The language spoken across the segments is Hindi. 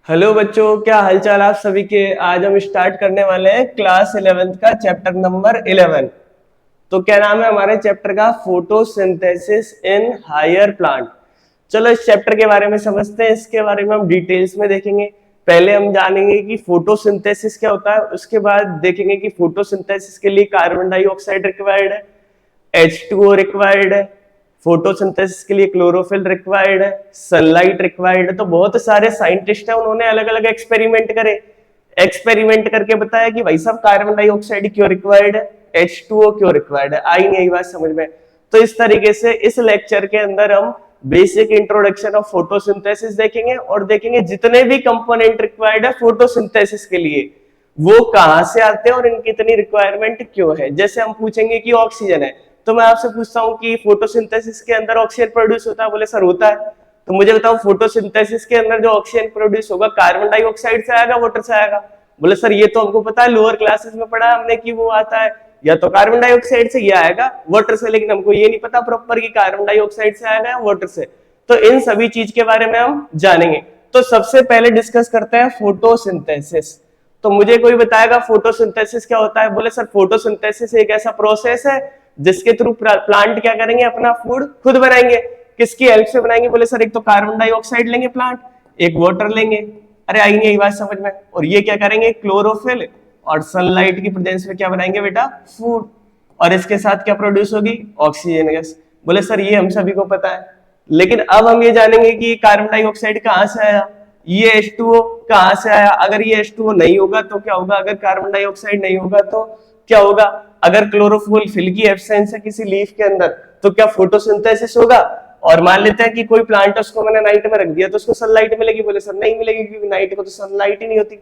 हेलो बच्चों, क्या हालचाल आप सभी के। आज हम स्टार्ट करने वाले हैं क्लास 11th का चैप्टर नंबर 11। तो क्या नाम है हमारे चैप्टर का? Photosynthesis in higher plant. चलो इस चैप्टर के बारे में समझते हैं। इसके बारे में हम डिटेल्स में देखेंगे। पहले हम जानेंगे कि फोटोसिंथेसिस क्या होता है, उसके बाद देखेंगे कि फोटोसिंथेसिस के लिए कार्बन डाइऑक्साइड रिक्वायर्ड है, H2O रिक्वायर्ड है, फोटोसिंथेसिस के लिए क्लोरोफिल रिक्वायर्ड है, सनलाइट रिक्वायर्ड है। तो बहुत सारे साइंटिस्ट हैं, उन्होंने अलग अलग एक्सपेरिमेंट करे। एक्सपेरिमेंट करके बताया कि भाई साहब कार्बन डाइऑक्साइड क्यों रिक्वायर्ड है, H2O क्यों रिक्वायर्ड है। आई नहीं बात समझ में? तो इस तरीके से इस लेक्चर के अंदर हम बेसिक इंट्रोडक्शन ऑफ फोटोसिंथेसिस देखेंगे और देखेंगे जितने भी कंपोनेंट रिक्वायर्ड है फोटोसिंथेसिस के लिए वो कहां से आते हैं और इनकी इतनी रिक्वायरमेंट क्यों है। जैसे हम पूछेंगे कि ऑक्सीजन है, तो मैं आपसे पूछता हूँ कि फोटोसिंथेसिस के अंदर ऑक्सीजन प्रोड्यूस होता है, बोले सर होता है। तो मुझे बताओ फोटोसिंथेसिस के अंदर जो ऑक्सीजन प्रोड्यूस होगा कार्बन डाइऑक्साइड से आएगा, वाटर से आएगा? बोले सर ये तो हमको पता है, लोअर क्लासेस में पढ़ा हमने कि वो आता है या तो कार्बन डाइऑक्साइड से या आएगा वाटर से, लेकिन हमको ये नहीं पता प्रॉपर कि कार्बन डाइऑक्साइड से आएगा या वाटर से। तो इन सभी चीज के बारे में हम जानेंगे। तो सबसे पहले डिस्कस करते हैं फोटोसिंथेसिस। तो मुझे कोई बताएगा फोटोसिंथेसिस क्या होता है? बोले सर फोटोसिंथेसिस एक ऐसा प्रोसेस है जिसके थ्रू प्लांट क्या करेंगे, अपना फूड खुद बनाएंगे। किसकी हेल्प से बनाएंगे? बोले सर एक तो कार्बन डाइऑक्साइड लेंगे प्लांट, एक वाटर लेंगे। अरे आई नहीं बात समझ में? और ये क्या करेंगे, क्लोरोफिल और सनलाइट की प्रेजेंस में क्या बनाएंगे बेटा, फूड। और इसके साथ क्या प्रोड्यूस होगी, ऑक्सीजन गैस। बोले सर ये हम सभी को पता है, लेकिन अब हम ये जानेंगे कि कार्बन डाइऑक्साइड कहां से आया, ये H2O कहां से आया। अगर ये H2O नहीं होगा तो क्या होगा, अगर कार्बन डाइऑक्साइड नहीं होगा तो क्या होगा, अगर क्लोरोफिल की एब्सेंस है किसी लीफ के अंदर तो क्या फोटोसिंथेसिस होगा। और मान लेते हैं कि कोई प्लांट उसको मैंने नाइट में रख दिया तो उसको सनलाइट मिलेगी। बोले सर नहीं मिलेगी, क्योंकि नाइट को तो सनलाइट ही नहीं होती।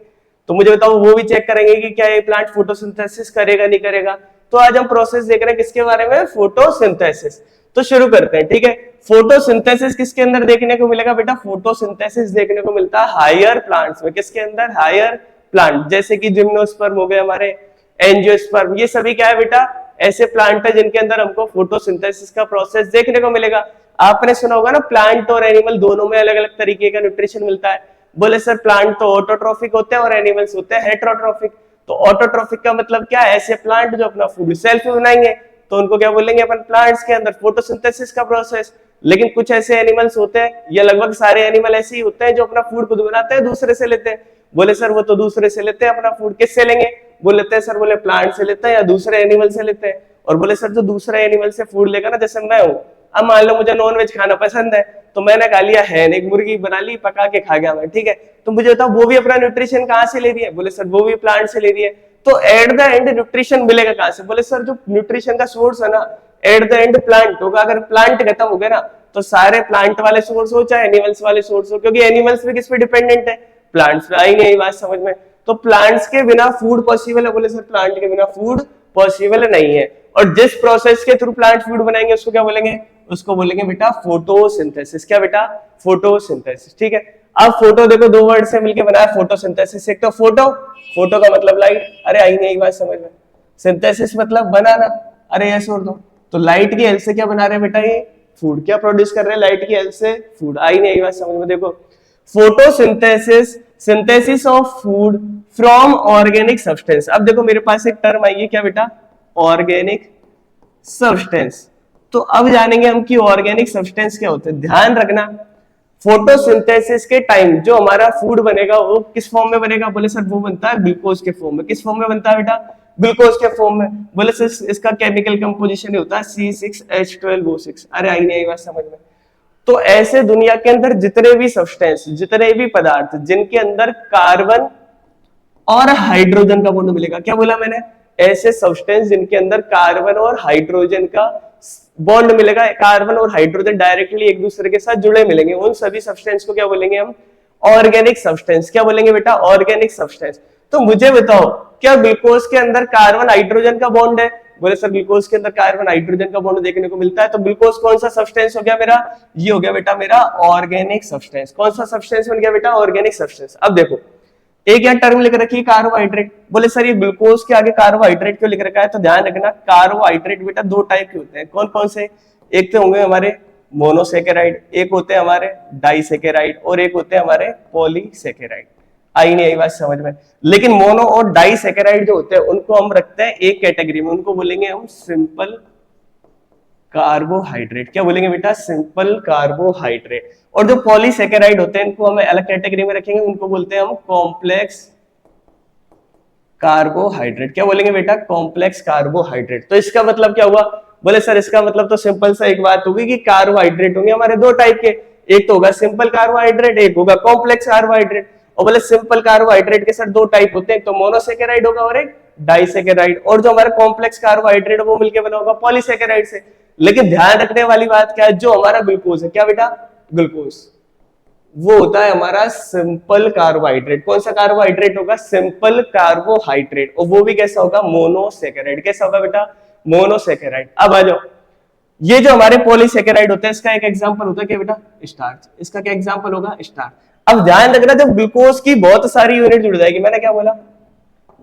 तो मुझे बताओ वो भी चेक करेंगे कि क्या ये प्लांट फोटोसिंथेसिस करेगा नहीं करेगा। तो आज हम प्रोसेस देख रहे हैं किसके बारे में, फोटोसिंथेसिस। तो शुरू करते हैं, ठीक है। फोटोसिंथेसिस किसके अंदर देखने को मिलेगा बेटा? फोटोसिंथेसिस देखने को मिलता है हायर प्लांट्स में। किसके अंदर? हायर प्लांट, जैसे कि जिम्नोस्पर्म हो गए हमारे, एंजियोस्पर्म, ये सभी क्या है बेटा, ऐसे प्लांट है जिनके अंदर हमको फोटोसिंथेसिस का प्रोसेस देखने को मिलेगा। आपने सुना होगा ना, प्लांट और एनिमल दोनों में अलग अलग तरीके का न्यूट्रिशन मिलता है। बोले सर प्लांट तो ऑटोट्रॉफिक होते हैं और एनिमल्स होते हैं हेटेरोट्रॉफिक। तो ऑटोट्रॉफिक का मतलब क्या है, ऐसे प्लांट जो अपना फूड सेल्फ बनाएंगे, तो उनको क्या बोलेंगे अपन, प्लांट्स के अंदर फोटोसिंथेसिस का प्रोसेस। लेकिन कुछ ऐसे एनिमल्स होते हैं, या लगभग सारे एनिमल ऐसे ही होते हैं जो अपना फूड खुद बनाते हैं, दूसरे से लेते हैं। बोले सर वो तो दूसरे से लेते हैं अपना फूड, किससे लेंगे? बोले लेते हैं सर, बोले प्लांट से लेते हैं या दूसरे एनिमल से लेते हैं। और बोले सर जो दूसरे एनिमल से फूड लेगा ना, जैसे मैं हूँ, अब मान लो मुझे नॉनवेज खाना पसंद है, तो मैंने खा लिया है, एक मुर्गी बना ली, पका के खा गया मैं, ठीक है। तो मुझे बताओ वो भी अपना न्यूट्रिशन कहाँ से ले रही है? बोले सर वो भी प्लांट से ले रही है। तो एट द एंड न्यूट्रिशन मिलेगा कहां से? बोले सर जो न्यूट्रिशन का सोर्स है ना, एट द एंड प्लांट होगा। अगर प्लांट खत्म हो गया ना, तो सारे प्लांट वाले सोर्स हो चाहे एनिमल्स वाले सोर्स हो, क्योंकि एनिमल्स भी किस पे डिपेंडेंट है, प्लांट्स पे। आई नहीं बात समझ में? तो प्लांट्स के बिना फूड पॉसिबल है? बोले सर प्लांट के बिना फूड पॉसिबल नहीं है। और जिस प्रोसेस के थ्रू प्लांट फूड बनाएंगे उसको क्या बोलेंगे? उसको बोलेंगे बेटा फोटोसिंथेसिस। क्या बेटा? फोटोसिंथेसिस, ठीक है। अब फोटो देखो, दो वर्ड से मिलकर बना है फोटोसिंथेसिस। एक तो फोटो, फोटो का मतलब लाइट। अरे आई नहीं बात समझ में? सिंथेसिस मतलब बनाना। अरे ये छोड़ दो। तो लाइट की हेल्प से क्या बना रहे हैं बेटा, ये फूड क्या प्रोड्यूस कर रहे हैं लाइट की हेल्प से, फूड। आई नहीं बात समझ में? देखो photosynthesis, synthesis of food from organic substance. अब देखो मेरे पास एक टर्म आई है, क्या बेटा? Organic substance. तो अब जानेंगे हम कि ऑर्गेनिक सब्सटेंस क्या होते हैं। ध्यान रखना, फोटोसिंथेसिस के टाइम जो हमारा फूड बनेगा वो किस फॉर्म में बनेगा? बोले सर वो बनता है ग्लूकोज के फॉर्म में। किस फॉर्म में बनता है बेटा? ग्लूकोज के फॉर्म में। बोले सर इसका केमिकल कंपोजिशन होता है C6H12O6। अरे आई नहीं बात समझ में? तो ऐसे दुनिया के अंदर जितने भी सब्सटेंस, जितने भी पदार्थ जिनके अंदर कार्बन और हाइड्रोजन का बॉन्ड मिलेगा, क्या बोला मैंने? ऐसे सब्सटेंस जिनके अंदर कार्बन और हाइड्रोजन का बॉन्ड मिलेगा, कार्बन और हाइड्रोजन डायरेक्टली एक दूसरे के साथ जुड़े मिलेंगे, उन सभी सब्सटेंस को क्या बोलेंगे हम? Organic substance. क्या बोलेंगे बेटा? Organic substance. तो मुझे बताओ, क्या ग्लूकोज के अंदर कार्बन हाइड्रोजन का बॉन्ड है? बोले सर ग्लूकोज के अंदर कार्बन हाइड्रोजन का बॉन्ड देखने को मिलता है। तो ग्लूकोज कौन सा सब्सटेंस हो गया मेरा? ये हो गया बेटा मेरा ऑर्गेनिक सब्सटेंस। कौन सा सब्सटेंस बन गया बेटा? Organic substance. अब देखो एक यहाँ टर्म लिख रखी है कार्बोहाइड्रेट। बोले सर ये ग्लूकोज के आगे कार्बोहाइड्रेट क्यों लिख रखा है? तो ध्यान रखना, कार्बोहाइड्रेट बेटा दो टाइप के होते हैं। कौन कौन से? एक तो होंगे हमारे मोनोसेकेराइड, एक होते हैं हमारे डाइसेकेराइड और एक होते हैं हमारे पॉलीसेकेराइड। आई नहीं आई बात समझ में? लेकिन मोनो और डाइसेकेराइड जो होते हैं उनको हम रखते हैं एक कैटेगरी में, उनको बोलेंगे हम सिंपल कार्बोहाइड्रेट। क्या बोलेंगे बेटा? Simple carbohydrate. और जो पॉलीसेकेराइड होते हैं इनको हम अलग कैटेगरी में रखेंगे, उनको बोलते हैं हम कॉम्प्लेक्स कार्बोहाइड्रेट। क्या बोलेंगे बेटा? Complex carbohydrate. तो इसका मतलब क्या हुआ? बोले सर इसका मतलब तो सिंपल सा एक बात होगी कि कार्बोहाइड्रेट होंगे हमारे दो टाइप के, एक तो होगा सिंपल कार्बोहाइड्रेट, एक होगा कॉम्प्लेक्स कार्बोहाइड्रेट। और बोले सिंपल कार्बोहाइड्रेट के सर दो टाइप होते हैं, एक तो मोनोसेकेराइड होगा और एक डाइसेकेराइड। और जो हमारा कॉम्प्लेक्स कार्बोहाइड्रेट वो मिलकर बना होगा पॉलीसेकेराइड से। लेकिन ध्यान रखने वाली बात क्या है, जो हमारा ग्लूकोज है, क्या बेटा? ग्लूकोज, वो होता है हमारा सिंपल कार्बोहाइड्रेट। कौन सा कार्बोहाइड्रेट होगा? Simple carbohydrate. और वो भी कैसा होगा? मोनोसेकेराइड। कैसा होगा बेटा? मोनोसेकेराइड। अब आ जाओ, ये जो हमारे पॉलीसेकेराइड होते हैं इसका एक एग्जांपल होता है क्या बेटा? स्टार्च। इसका क्या एग्जांपल होगा? स्टार्च। अब ध्यान रखना, जब ग्लूकोज की बहुत सारी यूनिट जुड़ जाएगी, मैंने क्या बोला?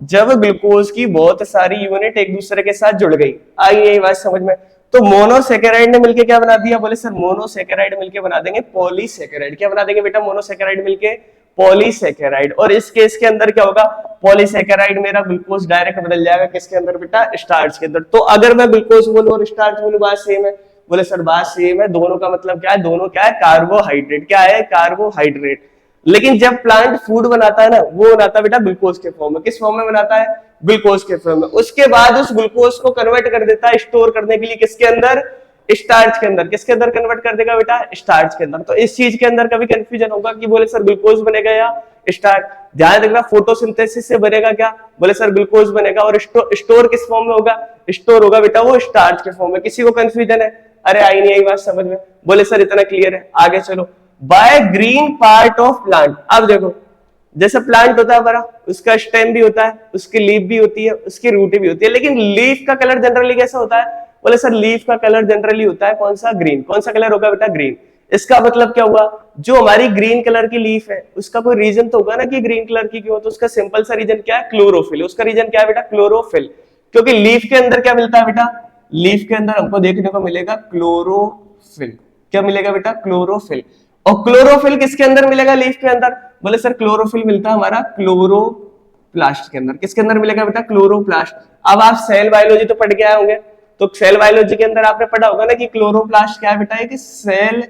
जब ग्लूकोज की बहुत सारी यूनिट एक दूसरे के साथ जुड़ गई, आई यही बात समझ में? तो मोनोसेकेराइड ने मिलके क्या बना दिया? बोले सर मोनोसेकेराइड मिलके बना देंगे पॉलीसेकेराइड। क्या बना देंगे बेटा? मोनोसेकेराइड मिलके पॉलीसेकेराइड। और इस केस के अंदर क्या होगा? पॉलीसेकेराइड मेरा ग्लूकोज डायरेक्ट बदल जाएगा किसके अंदर बेटा? स्टार्च के अंदर। तो अगर मैं ग्लूकोज बोलूं और स्टार्च बोलूं, बात सेम है। बोले सर बात सेम है, दोनों का मतलब क्या है? दोनों क्या है? कार्बोहाइड्रेट। क्या है? कार्बोहाइड्रेट। लेकिन जब प्लांट फूड बनाता है ना, वो बनाता है बेटा ग्लूकोज के फॉर्म में। किस फॉर्म में बनाता है? ग्लूकोज के फॉर्म में। उसके बाद उस ग्लूकोज को कन्वर्ट कर देता है स्टोर करने के लिए किसके अंदर? स्टार्च के अंदर। किसके अंदर कन्वर्ट कर देगा बेटा? स्टार्च के अंदर। तो इस चीज के अंदर कभी कंफ्यूजन होगा कि बोले सर ग्लूकोज बनेगा या स्टार्च। ध्यान रखना, फोटोसिंथेसिस से बनेगा क्या? बोले सर ग्लूकोज बनेगा। और स्टोर किस फॉर्म में होगा? स्टोर होगा बेटा वो स्टार्च के फॉर्म में। किसी को कंफ्यूजन है? अरे आई नहीं आई बात समझ में? बोले सर इतना क्लियर है, आगे चलो। By green part of plant. अब देखो, जैसे प्लांट होता है हमारा, उसका स्टेम भी होता है, उसकी लीफ भी होती है, उसकी रूट भी होती है। लेकिन लीफ का कलर जनरली कैसा होता है? बोले सर लीफ का कलर जनरली होता है कौन सा? ग्रीन। कौन सा कलर होगा बेटा? ग्रीन। इसका मतलब क्या हुआ? जो हमारी ग्रीन कलर की लीफ है उसका कोई रीजन तो होगा ना कि ग्रीन कलर की क्यों? तो उसका सिंपल सा रीजन क्या है? क्लोरोफिल। उसका रीजन क्या है बेटा? क्लोरोफिल। क्योंकि लीफ के अंदर क्या मिलता है बेटा? लीफ के अंदर हमको देखने को मिलेगा क्लोरोफिल। क्या मिलेगा बेटा? क्लोरोफिल। और क्लोरोफिल किसके अंदर मिलेगा? लीफ के अंदर। बोले सर क्लोरोफिल मिलता है हमारा क्लोरोप्लास्ट के अंदर। किसके अंदर मिलेगा बेटा? क्लोरोप्लास्ट। अब आप सेल बायोलॉजी तो पढ़ के आए होंगे, तो सेल बायोलॉजी के अंदर आपने पढ़ा होगा ना कि क्लोरोप्लास्ट क्या है बेटा? कि सेल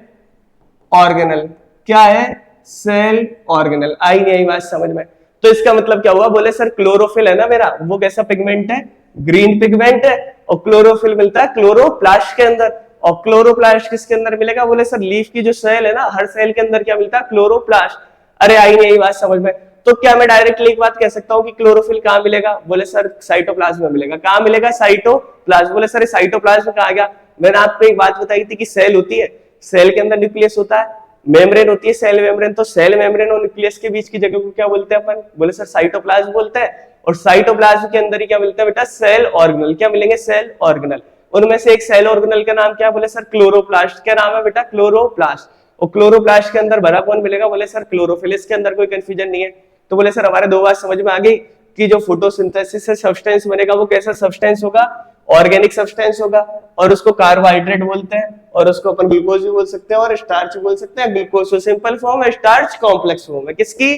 ऑर्गेनल। क्या है? Cell organelle. आई नहीं आई बात समझ में? तो इसका मतलब क्या हुआ? बोले सर क्लोरोफिल है ना मेरा, वो कैसा पिगमेंट है? ग्रीन पिगमेंट है। और क्लोरोफिल मिलता है क्लोरोप्लास्ट के अंदर। और क्लोरोप्लास्ट किसके अंदर मिलेगा? बोले सर लीफ की जो सेल है ना, हर सेल के अंदर क्या मिलता है? क्लोरोप्लास्ट। अरे आई नहीं आई बात समझ में? तो क्या मैं डायरेक्टली एक बात कह सकता हूँ कि क्लोरोफिल कहाँ मिलेगा? बोले सर साइटोप्लाज्म में मिलेगा। कहाँ मिलेगा? साइटोप्लाज्म। बोले सर साइटोप्लाज्म कहाँ गया? मैंने आपको एक बात बताई थी कि सेल होती है, सेल के अंदर न्यूक्लियस होता है, मेम्ब्रेन होती है, सेल मेम्ब्रेन। तो सेल मेम्ब्रेन और न्यूक्लियस के बीच की जगह को क्या बोलते हैं अपन? बोले सर साइटोप्लाज्म बोलते हैं। और साइटोप्लाज्म के अंदर ही क्या मिलता है बेटा? Cell organelle. क्या मिलेंगे? Cell organelle. उनमें से एक सेल ऑर्गेनल का नाम क्या है? बोले सर क्लोरोप्लास्ट। क्या नाम है बेटा? क्लोरोप्लास्ट। और क्लोरोप्लास्ट के अंदर भरा कौन मिलेगा? बोले सर क्लोरोफिल। इसके अंदर कोई कंफ्यूजन नहीं है। तो बोले सर हमारे दो बात समझ में आ गई कि जो फोटोसिंथेसिस से सब्सटेंस बनेगा वो कैसा सब्सटेंस होगा? ऑर्गेनिक सब्सटेंस होगा। और उसको कार्बोहाइड्रेट बोलते हैं, और उसको अपन ग्लूकोज भी बोल सकते हैं और स्टार्च भी बोल सकते हैं। ग्लूकोज तो सिंपल फॉर्म है, स्टार्च कॉम्प्लेक्स फॉर्म है। किसकी?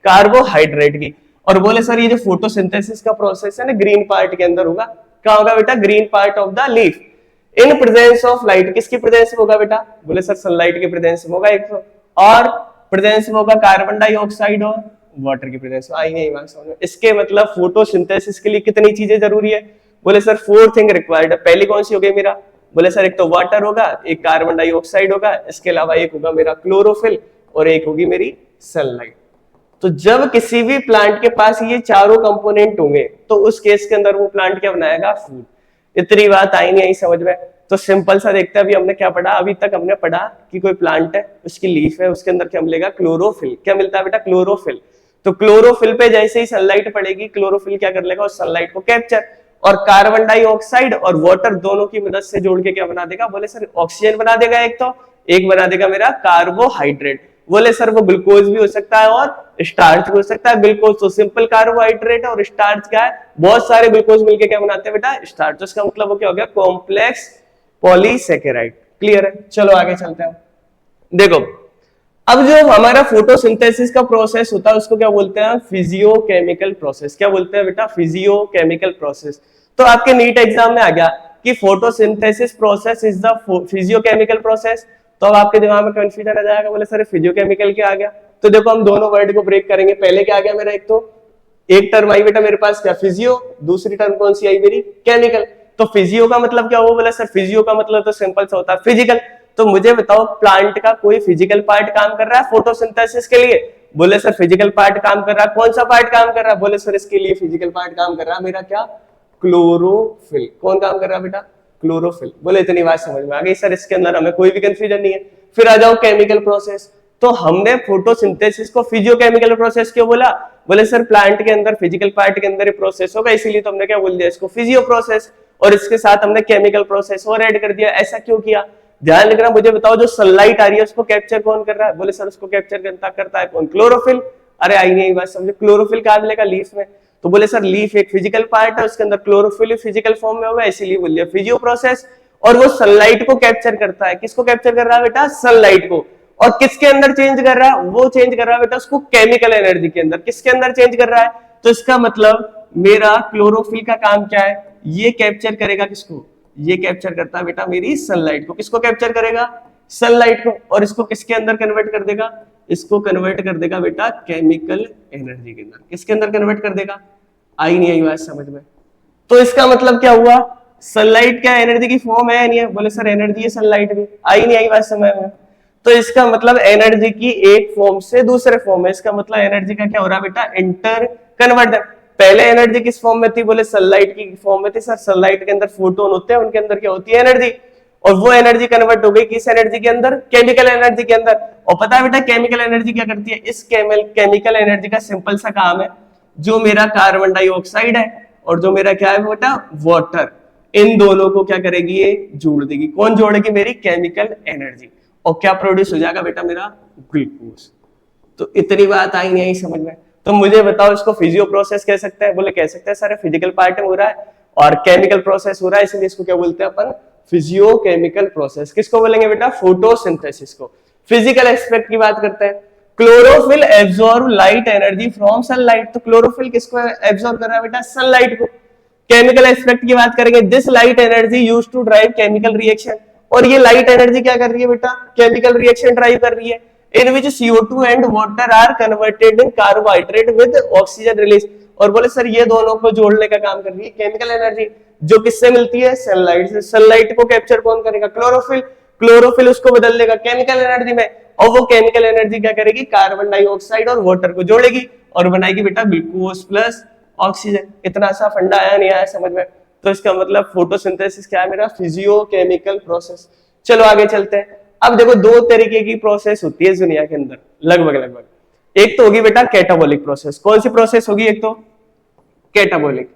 कार्बोहाइड्रेट की। और बोले सर ये जो फोटोसिंथेसिस का प्रोसेस है ना, ग्रीन पार्ट के अंदर होगा। कहाँ होगा बेटा? Green part of the leaf, in presence of light. किसकी प्रेजेंस में होगा बेटा? बोले सर सनलाइट की प्रेजेंस में होगा एक तो, और प्रेजेंस में होगा कार्बन डाइऑक्साइड और वाटर की प्रेजेंस में। आई नहीं बात समझ में? इसके मतलब फोटोसिंथेसिस के लिए कितनी चीजें जरूरी है? बोले सर 4 थिंग रिक्वायर्ड है। पहली कौन सी हो गई मेरा? बोले सर एक तो वाटर होगा, एक कार्बन डाइऑक्साइड होगा, इसके अलावा एक होगा मेरा क्लोरोफिल, और एक होगी मेरी सनलाइट। तो जब किसी भी प्लांट के पास ये चारों कंपोनेंट होंगे तो उस केस के अंदर वो प्लांट क्या बनाएगा? फूड। इतनी बात आई नहीं आई समझ में? तो सिंपल सा देखते हैं, अभी हमने क्या पढ़ा? अभी तक हमने पढ़ा कि कोई प्लांट है, उसकी लीफ है, उसके अंदर क्या मिलेगा? क्लोरोफिल। क्या मिलता है बेटा? क्लोरोफिल। तो क्लोरोफिल पे जैसे ही सनलाइट पड़ेगी, क्लोरोफिल क्या कर लेगा? उस सनलाइट को कैप्चर, और कार्बन डाइऑक्साइड और वाटर दोनों की मदद से जोड़ के क्या बना देगा? बोले सर ऑक्सीजन बना देगा एक तो, एक बना देगा मेरा कार्बोहाइड्रेट। बोले सर वो ग्लूकोज भी हो सकता है और स्टार्च भी हो सकता है। ग्लूकोज तो सिंपल कार्बोहाइड्रेट है, और स्टार्च क्या है? बहुत सारे ग्लूकोज मिलके क्या बनाते हैं बेटा? स्टार्च। तो इसका मतलब वो क्या हो गया? Complex polysaccharide. क्लियर है? चलो आगे चलते हैं। देखो, अब जो हमारा फोटोसिंथेसिस का प्रोसेस होता है उसको क्या बोलते हैं? Physiochemical process. क्या बोलते हैं बेटा? Physiochemical process. तो आपके नीट एग्जाम में आ गया कि photosynthesis process is the physiochemical process. तो अब आपके दिमाग में कंफ्यूजन आ जाएगा, बोले सर फिजियोकेमिकल क्या आ गया? तो देखो हम दोनों वर्ड को ब्रेक करेंगे। पहले क्या आ गया मेरा? एक टर्म आई बेटा मेरे पास क्या? फिजियो। दूसरी टर्म कौन सी आई मेरी? केमिकल। तो फिजियो का मतलब क्या हुआ? बोला सर फिजियो का मतलब तो सिंपल सा होता है फिजिकल। तो मुझे बताओ प्लांट का कोई फिजिकल पार्ट काम कर रहा है फोटोसिंथेसिस के लिए? बोले सर फिजिकल पार्ट काम कर रहा है। कौन सा पार्ट काम कर रहा है? बोले सर इसके लिए फिजिकल पार्ट काम कर रहा है मेरा क्या? क्लोरोफिल। कौन काम कर रहा है बेटा? क्लोरोफिल। बोले इतनी बात समझ में आ गई सर, इसके अंदर हमें कोई भी कंफ्यूजन नहीं है। फिर आ जाओ केमिकल प्रोसेस। तो हमने फोटोसिंथेसिस को फिजियोकेमिकल प्रोसेस क्यों बोला? बोले सर प्लांट के अंदर फिजिकल पार्ट के अंदर ही प्रोसेस होगा, इसीलिए तो हमने क्या बोल दिया इसको? Physio process. और इसके साथ हमने केमिकल प्रोसेस और ऐड कर दिया। ऐसा क्यों किया? ध्यान रखना। मुझे बताओ जो सनलाइट आ रही है उसको कैप्चर कौन कर रहा है? बोले सर उसको कैप्चर करता है कौन? क्लोरोफिल। अरे आई नहीं बात समझे? क्लोरोफिल कहां मिलेगा? लीफ में। तो बोले सर लीफ एक फिजिकल पार्ट है, उसके अंदर क्लोरोफिल फिजिकल फॉर्म में होगा, इसीलिए बोल दिया फिजियो प्रोसेस। और वो सनलाइट को कैप्चर करता है। किसको कैप्चर कर रहा है बेटा? सनलाइट को। और किसके अंदर चेंज कर रहा है? वो चेंज कर रहा है बेटा उसको केमिकल एनर्जी के अंदर। किसके अंदर चेंज कर रहा है? तो इसका मतलब मेरा क्लोरोफिल का काम क्या है? ये कैप्चर करेगा किसको? ये कैप्चर करता है बेटा मेरी सनलाइट को। किसको कैप्चर करेगा? सनलाइट को। और इसको किसके अंदर कन्वर्ट कर देगा? इसको कन्वर्ट कर देगा बेटा केमिकल एनर्जी के अंदर। किसके अंदर कन्वर्ट कर देगा? आई नहीं आई बात समझ में? तो इसका मतलब क्या हुआ? सनलाइट क्या एनर्जी की फॉर्म है नहीं है? बोले सर एनर्जी है सनलाइट भी। आई नहीं आई बात समझ में? तो इसका मतलब एनर्जी की एक फॉर्म से दूसरे फॉर्म में, इसका मतलब एनर्जी का क्या हो रहा है बेटा? Inter converter. पहले एनर्जी किस फॉर्म में थी? बोले सनलाइट की फॉर्म में थी। सर सनलाइट के अंदर फोटोन होते हैं, उनके अंदर क्या होती है? एनर्जी। और वो एनर्जी कन्वर्ट हो गई किस एनर्जी के अंदर? केमिकल एनर्जी के अंदर। और पता है बेटा केमिकल एनर्जी क्या करती है? इस केमिकल एनर्जी का सिंपल सा काम है, जो मेरा कार्बन डाइऑक्साइड है और जो मेरा क्या है बेटा? वाटर, इन दोनों को क्या करेगी? ये जोड़ देगी। कौन जोड़ेगी? मेरी केमिकल एनर्जी। और क्या प्रोड्यूस हो जाएगा बेटा? मेरा ग्लूकोज। तो इतनी बात आई नहीं आई समझ में? तो मुझे बताओ इसको फिजियो प्रोसेस कह सकते हैं? बोले कह सकते हैं सर फिजिकल पार्ट में हो रहा है और केमिकल प्रोसेस हो रहा है, इसलिए इसको क्या बोलते हैं अपन? Physio chemical process. किसको बोलेंगे बेटा? फोटोसिंथेसिस को। फिजिकल एस्पेक्ट की बात करते हैं। Chlorophyll absorb light energy from sunlight. तो क्लोरोफिल किसको एब्जॉर्ब कर रहा है बेटा? सनलाइट को। केमिकल एस्पेक्ट की बात करेंगे, this light energy used to drive chemical reaction. और ये लाइट एनर्जी क्या कर रही है बेटा? केमिकल रिएक्शन ड्राइव कर रही है, in which CO2 and water are converted in carbohydrate with oxygen release. और बोले सर ये दोनों को जोड़ने का काम कर रही है केमिकल एनर्जी, जो किससे मिलती है? सनलाइट से। सनलाइट को कैप्चर कौन करेगा? क्लोरोफिल। क्लोरोफिल उसको बदल देगा केमिकल एनर्जी में, और वो केमिकल एनर्जी क्या करेगी? कार्बन डाइऑक्साइड और वाटर को जोड़ेगी और बनाएगी बेटा ग्लूकोज प्लस ऑक्सीजन। इतना सा फंडा आया नहीं आया समझ में? तो इसका मतलब फोटोसिंथेसिस क्या है मेरा? Physiochemical process. चलो आगे चलते हैं। अब देखो दो तरीके की प्रोसेस होती है दुनिया के अंदर लगभग। एक तो होगी बेटा कैटाबॉलिक प्रोसेस। कौन सी प्रोसेस होगी? एक तो कैटाबॉलिक।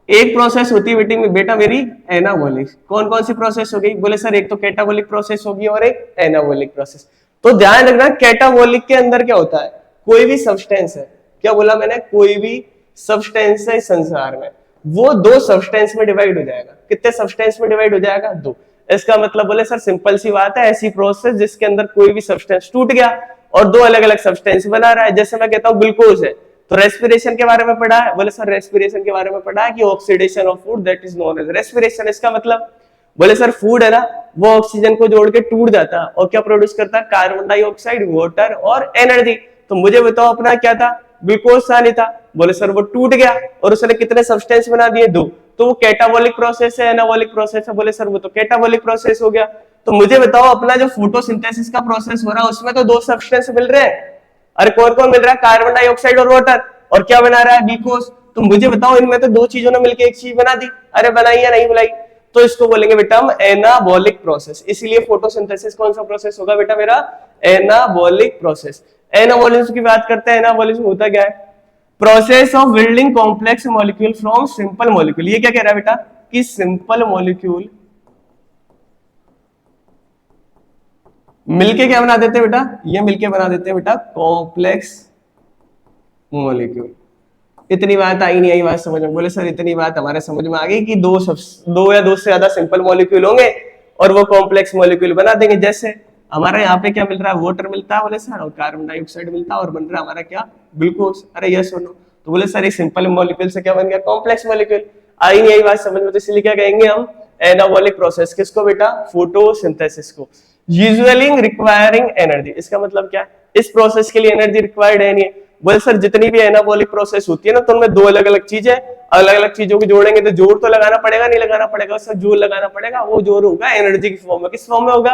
एक प्रोसेस होती है बेटा मेरी एनाबॉलिक। कौन कौन सी प्रोसेस होगी? बोले सर एक तो कैटाबॉलिक प्रोसेस होगी और एक एनाबॉलिक प्रोसेस। तो ध्यान रखना कैटाबॉलिक के अंदर क्या होता है? कोई भी सब्सटेंस है, क्या बोला मैंने? कोई भी सब्सटेंस है संसार में, वो दो सब्सटेंस में डिवाइड हो जाएगा। कितने सब्सटेंस में डिवाइड हो जाएगा? दो। इसका मतलब बोले सर सिंपल सी बात है, ऐसी प्रोसेस जिसके अंदर कोई भी सब्सटेंस टूट गया और दो अलग अलग सब्सटेंस बना रहा है। जैसे मैं कहता हूं ग्लूकोज है, तो रेस्पिरेशन के बारे में पढ़ा है? बोले सर रेस्पिरेशन के बारे में पढ़ा है कि oxidation of food that is known as respiration. इसका मतलब बोले सर फूड है ना, वो ऑक्सीजन को जोड़ के टूट जाता है और क्या प्रोड्यूस करता है? कार्बन डाइऑक्साइड, वाटर और एनर्जी। तो मुझे बताओ अपना क्या था? ग्लूकोज था नहीं था? बोले सर वो टूट गया और उसने कितने सब्सटेंस बना दिए? दो। तो वो कैटाबॉलिक प्रोसेस है एनाबॉलिक प्रोसेस है? बोले सर वो तो कैटाबॉलिक प्रोसेस हो गया। तो मुझे बताओ अपना जो फोटोसिंथेसिस का प्रोसेस हो रहा है उसमें तो दो सब्सटेंस मिल रहे हैं। अरे कौन कौन मिल रहा है? कार्बन डाइऑक्साइड और वाटर। और क्या बना रहा है? ग्लूकोज। तो मुझे बताओ इनमें तो दो चीजों ने मिलकर एक चीज बना दी। अरे बनाई या नहीं बनाई? तो इसको बोलेंगे बेटा हम एनाबॉलिक प्रोसेस। इसीलिए फोटोसिंथेसिस कौन सा प्रोसेस होगा बेटा मेरा? Anabolic process. एनाबॉलिज्म की बात करते हैं। एनाबॉलिज्म होता क्या है? Process of building complex molecule from simple molecule. ये क्या कह रहा है बेटा? कि सिंपल मॉलिक्यूल मिलके क्या बना देते हैं बेटा? ये मिलके बना देते हैं बेटा कॉम्प्लेक्स मॉलिक्यूल। इतनी बात आई नहीं आई बात समझ में? बोले सर इतनी बात हमारे समझ में आ गई कि दो या दो से ज्यादा सिंपल मॉलिक्यूल होंगे और वो कॉम्प्लेक्स मॉलिक्यूल बना देंगे। जैसे हमारे यहाँ पे क्या मिल रहा है, वाटर मिलता है बोले सर, और कार्बन डाइऑक्साइड मिलता है और बन रहा है हमारा क्या, ग्लूकोज। अरे यस और नो? तो बोले सर एक सिंपल मॉलिक्यूल से क्या बन गया, कॉम्प्लेक्स मॉलिक्यूल। आई नहीं आई बात समझ में? तो इसलिए क्या कहेंगे हम, एनाबॉलिक प्रोसेस। किसको बेटा, फोटोसिंथेसिस को। यूजुअली रिक्वायरिंग एनर्जी, इसका मतलब क्या है, इस प्रोसेस के लिए एनर्जी रिक्वायर्ड है नहीं है। बोले सर जितनी भी एनाबॉलिक प्रोसेस होती है ना, तो उनमें दो अलग अलग चीजें, अलग अलग चीजों को जोड़ेंगे तो जोर तो लगाना पड़ेगा, नहीं लगाना पड़ेगा, सर जोर लगाना पड़ेगा। वो जोर होगा एनर्जी की फॉर्म में। किस फॉर्म में होगा,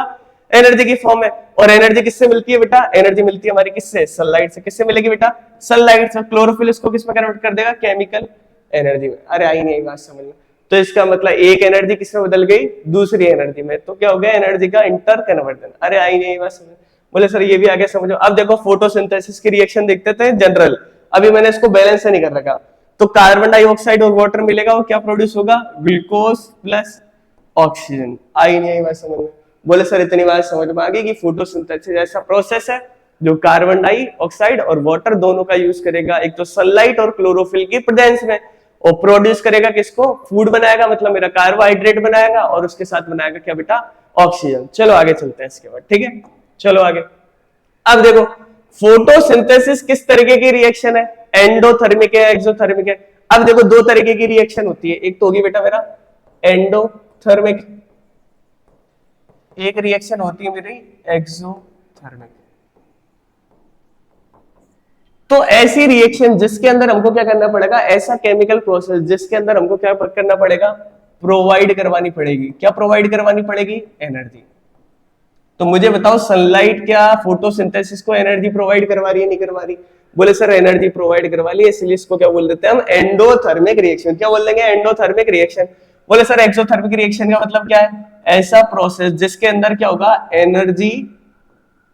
एनर्जी की फॉर्म में। और एनर्जी किससे मिलती है बेटा, एनर्जी मिलती है हमारी किससे, सनलाइट से। किससे मिलेगी बेटा, सनलाइट से। क्लोरोफिल इसको किसमें कन्वर्ट कर देगा, केमिकल एनर्जी में। अरे आई नहीं बात समझ में? तो इसका मतलब एक एनर्जी किसमें बदल गई, दूसरी एनर्जी में। तो क्या हो गया, एनर्जी का इंटर कन्वर्जन। अरे आई नहीं बात समझ? बोले सर ये भी आगे समझो। अब देखो फोटोसिंथेसिस की रिएक्शन देखते थे जनरल, अभी मैंने इसको बैलेंस से नहीं कर रखा। तो कार्बन डाइऑक्साइड और वाटर मिलेगा, वो क्या प्रोड्यूस होगा, ग्लूकोज प्लस ऑक्सीजन। आई नहीं आई बात समझ में? बोले सर इतनी बात समझ में आ गई कि फोटोसिंथेसिस ऐसा प्रोसेस है जो कार्बन डाइऑक्साइड और वाटर दोनों का यूज करेगा, एक तो सनलाइट और क्लोरोफिल की प्रेजेंस में, और प्रोड्यूस करेगा किसको, फूड बनाएगा, मतलब मेरा कार्बोहाइड्रेट बनाएगा, और उसके साथ बनाएगा क्या बेटा, ऑक्सीजन। चलो आगे चलते हैं इसके बाद, ठीक है, चलो आगे। अब देखो फोटोसिंथेसिस किस तरीके की रिएक्शन है, एंडोथर्मिक है, एक्सोथर्मिक है। अब देखो दो तरीके की रिएक्शन होती है, एक तो होगी बेटा मेरा एंडोथर्मिक, एक रिएक्शन होती है मेरी एक्सोथर्मिक। तो ऐसी रिएक्शन जिसके अंदर हमको क्या करना पड़ेगा, ऐसा केमिकल प्रोसेस जिसके अंदर हमको क्या करना पड़ेगा, प्रोवाइड करवानी पड़ेगी। क्या प्रोवाइड करवानी पड़ेगी, एनर्जी। तो मुझे बताओ सनलाइट क्या फोटोसिंथेसिस को एनर्जी प्रोवाइड करवा रही है, नहीं करवा रही? बोले सर एनर्जी प्रोवाइड करवा रही है, इसलिए इसको क्या बोल देते हैं हम, एंडोथर्मिक रिएक्शन। क्या बोल देंगे, एंडोथर्मिक रिएक्शन। बोले सर एक्सोथर्मिक रिएक्शन का मतलब क्या है, ऐसा प्रोसेस जिसके अंदर क्या होगा, एनर्जी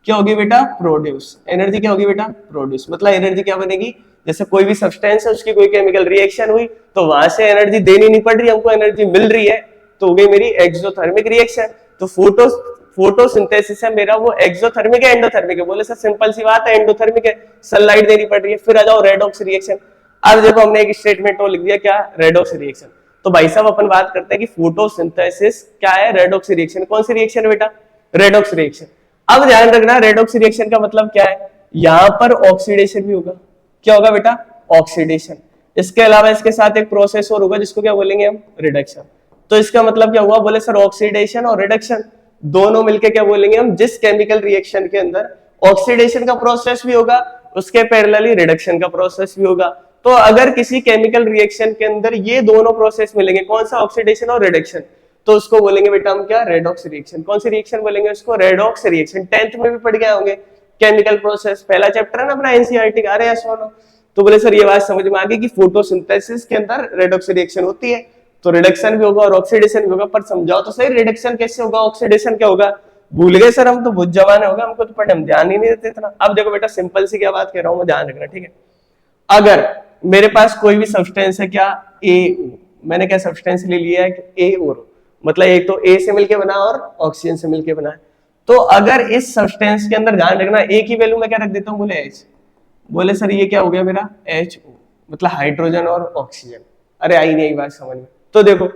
क्या होगी बेटा, प्रोड्यूस। एनर्जी क्या होगी बेटा, प्रोड्यूस। मतलब एनर्जी क्या बनेगी, जैसे कोई भी सब्सटेंस है उसकी कोई केमिकल रिएक्शन हुई तो वहां से एनर्जी देनी नहीं पड़ रही, हमको एनर्जी मिल रही है, तो हो गई मेरी एक्सोथर्मिक रिएक्शन। तो फोटोसिंथेसिस है मेरा, वो एक्सोथर्मिक है एंडोथर्मिक है? बोले सर सिंपल सी बात है, एंडोथर्मिक है, सनलाइट देनी पड़ रही है। फिर आ जाओ रेडॉक्स रिएक्शन। अब देखो हमने एक स्टेटमेंट और लिख दिया, क्या, रेडॉक्स रिएक्शन। तो भाई साहब अपन बात करते हैं कि फोटोसिंथेसिस क्या है, रेडॉक्स रिएक्शन। कौन सी रिएक्शन है बेटा, रेडॉक्स रिएक्शन। अब ध्यान रखना रेडॉक्स रिएक्शन का मतलब क्या है, यहां पर ऑक्सीडेशन भी होगा। क्या होगा बेटा, ऑक्सीडेशन। इसके अलावा इसके साथ एक प्रोसेस और होगा जिसको क्या बोलेंगे हम, रिडक्शन। तो इसका मतलब क्या हुआ, बोले सर ऑक्सीडेशन और रिडक्शन दोनों मिलके क्या बोलेंगे हम, जिस केमिकल रिएक्शन के अंदर ऑक्सीडेशन का प्रोसेस भी होगा उसके पैरेलली रिडक्शन का प्रोसेस भी होगा। तो अगर किसी केमिकल रिएक्शन के अंदर ये दोनों प्रोसेस मिलेंगे, कौन सा, ऑक्सीडेशन और रिडक्शन, तो उसको बोलेंगे बेटा हम क्या, रेडॉक्स रिएक्शन। कौन सी रिएक्शन बोलेंगे उसको, रेडॉक्स रिएक्शन। 10th में भी पढ़ गए होंगे, केमिकल प्रोसेस पहला चैप्टर है ना अपना एनसीईआरटी का। अरे सुनो, तो बोले सर ये बात समझ में आ गई कि फोटोसिंथेसिस के अंदर रेडॉक्स रिएक्शन होती है, तो रिडक्शन भी होगा और ऑक्सीडेशन भी होगा। पर समझाओ तो सही, रिडक्शन कैसे होगा, ऑक्सीडेशन क्या होगा? भूल गए सर हम तो, बहुत जवान होगा, हमको तो पढ़ने में ध्यान ही नहीं देते इतना। अब देखो बेटा सिंपल सी क्या बात कह रहा हूं मैं, ध्यान रखना, ठीक है। अगर मेरे पास कोई भी सब्सटेंस है, क्या, ए, मैंने क्या सब्सटेंस ले लिया है, ए और, मतलब एक तो ए से मिलके बना और ऑक्सीजन से मिलके बना है। तो अगर इस सब्सटेंस के अंदर, ध्यान रखना, ए की वैल्यू मैं क्या रख देता हूं, बोले एच। बोले सर ये क्या हो गया मेरा, HO, मतलब हाइड्रोजन और ऑक्सीजन। अरे आई नहीं बात समझ में? तो देखो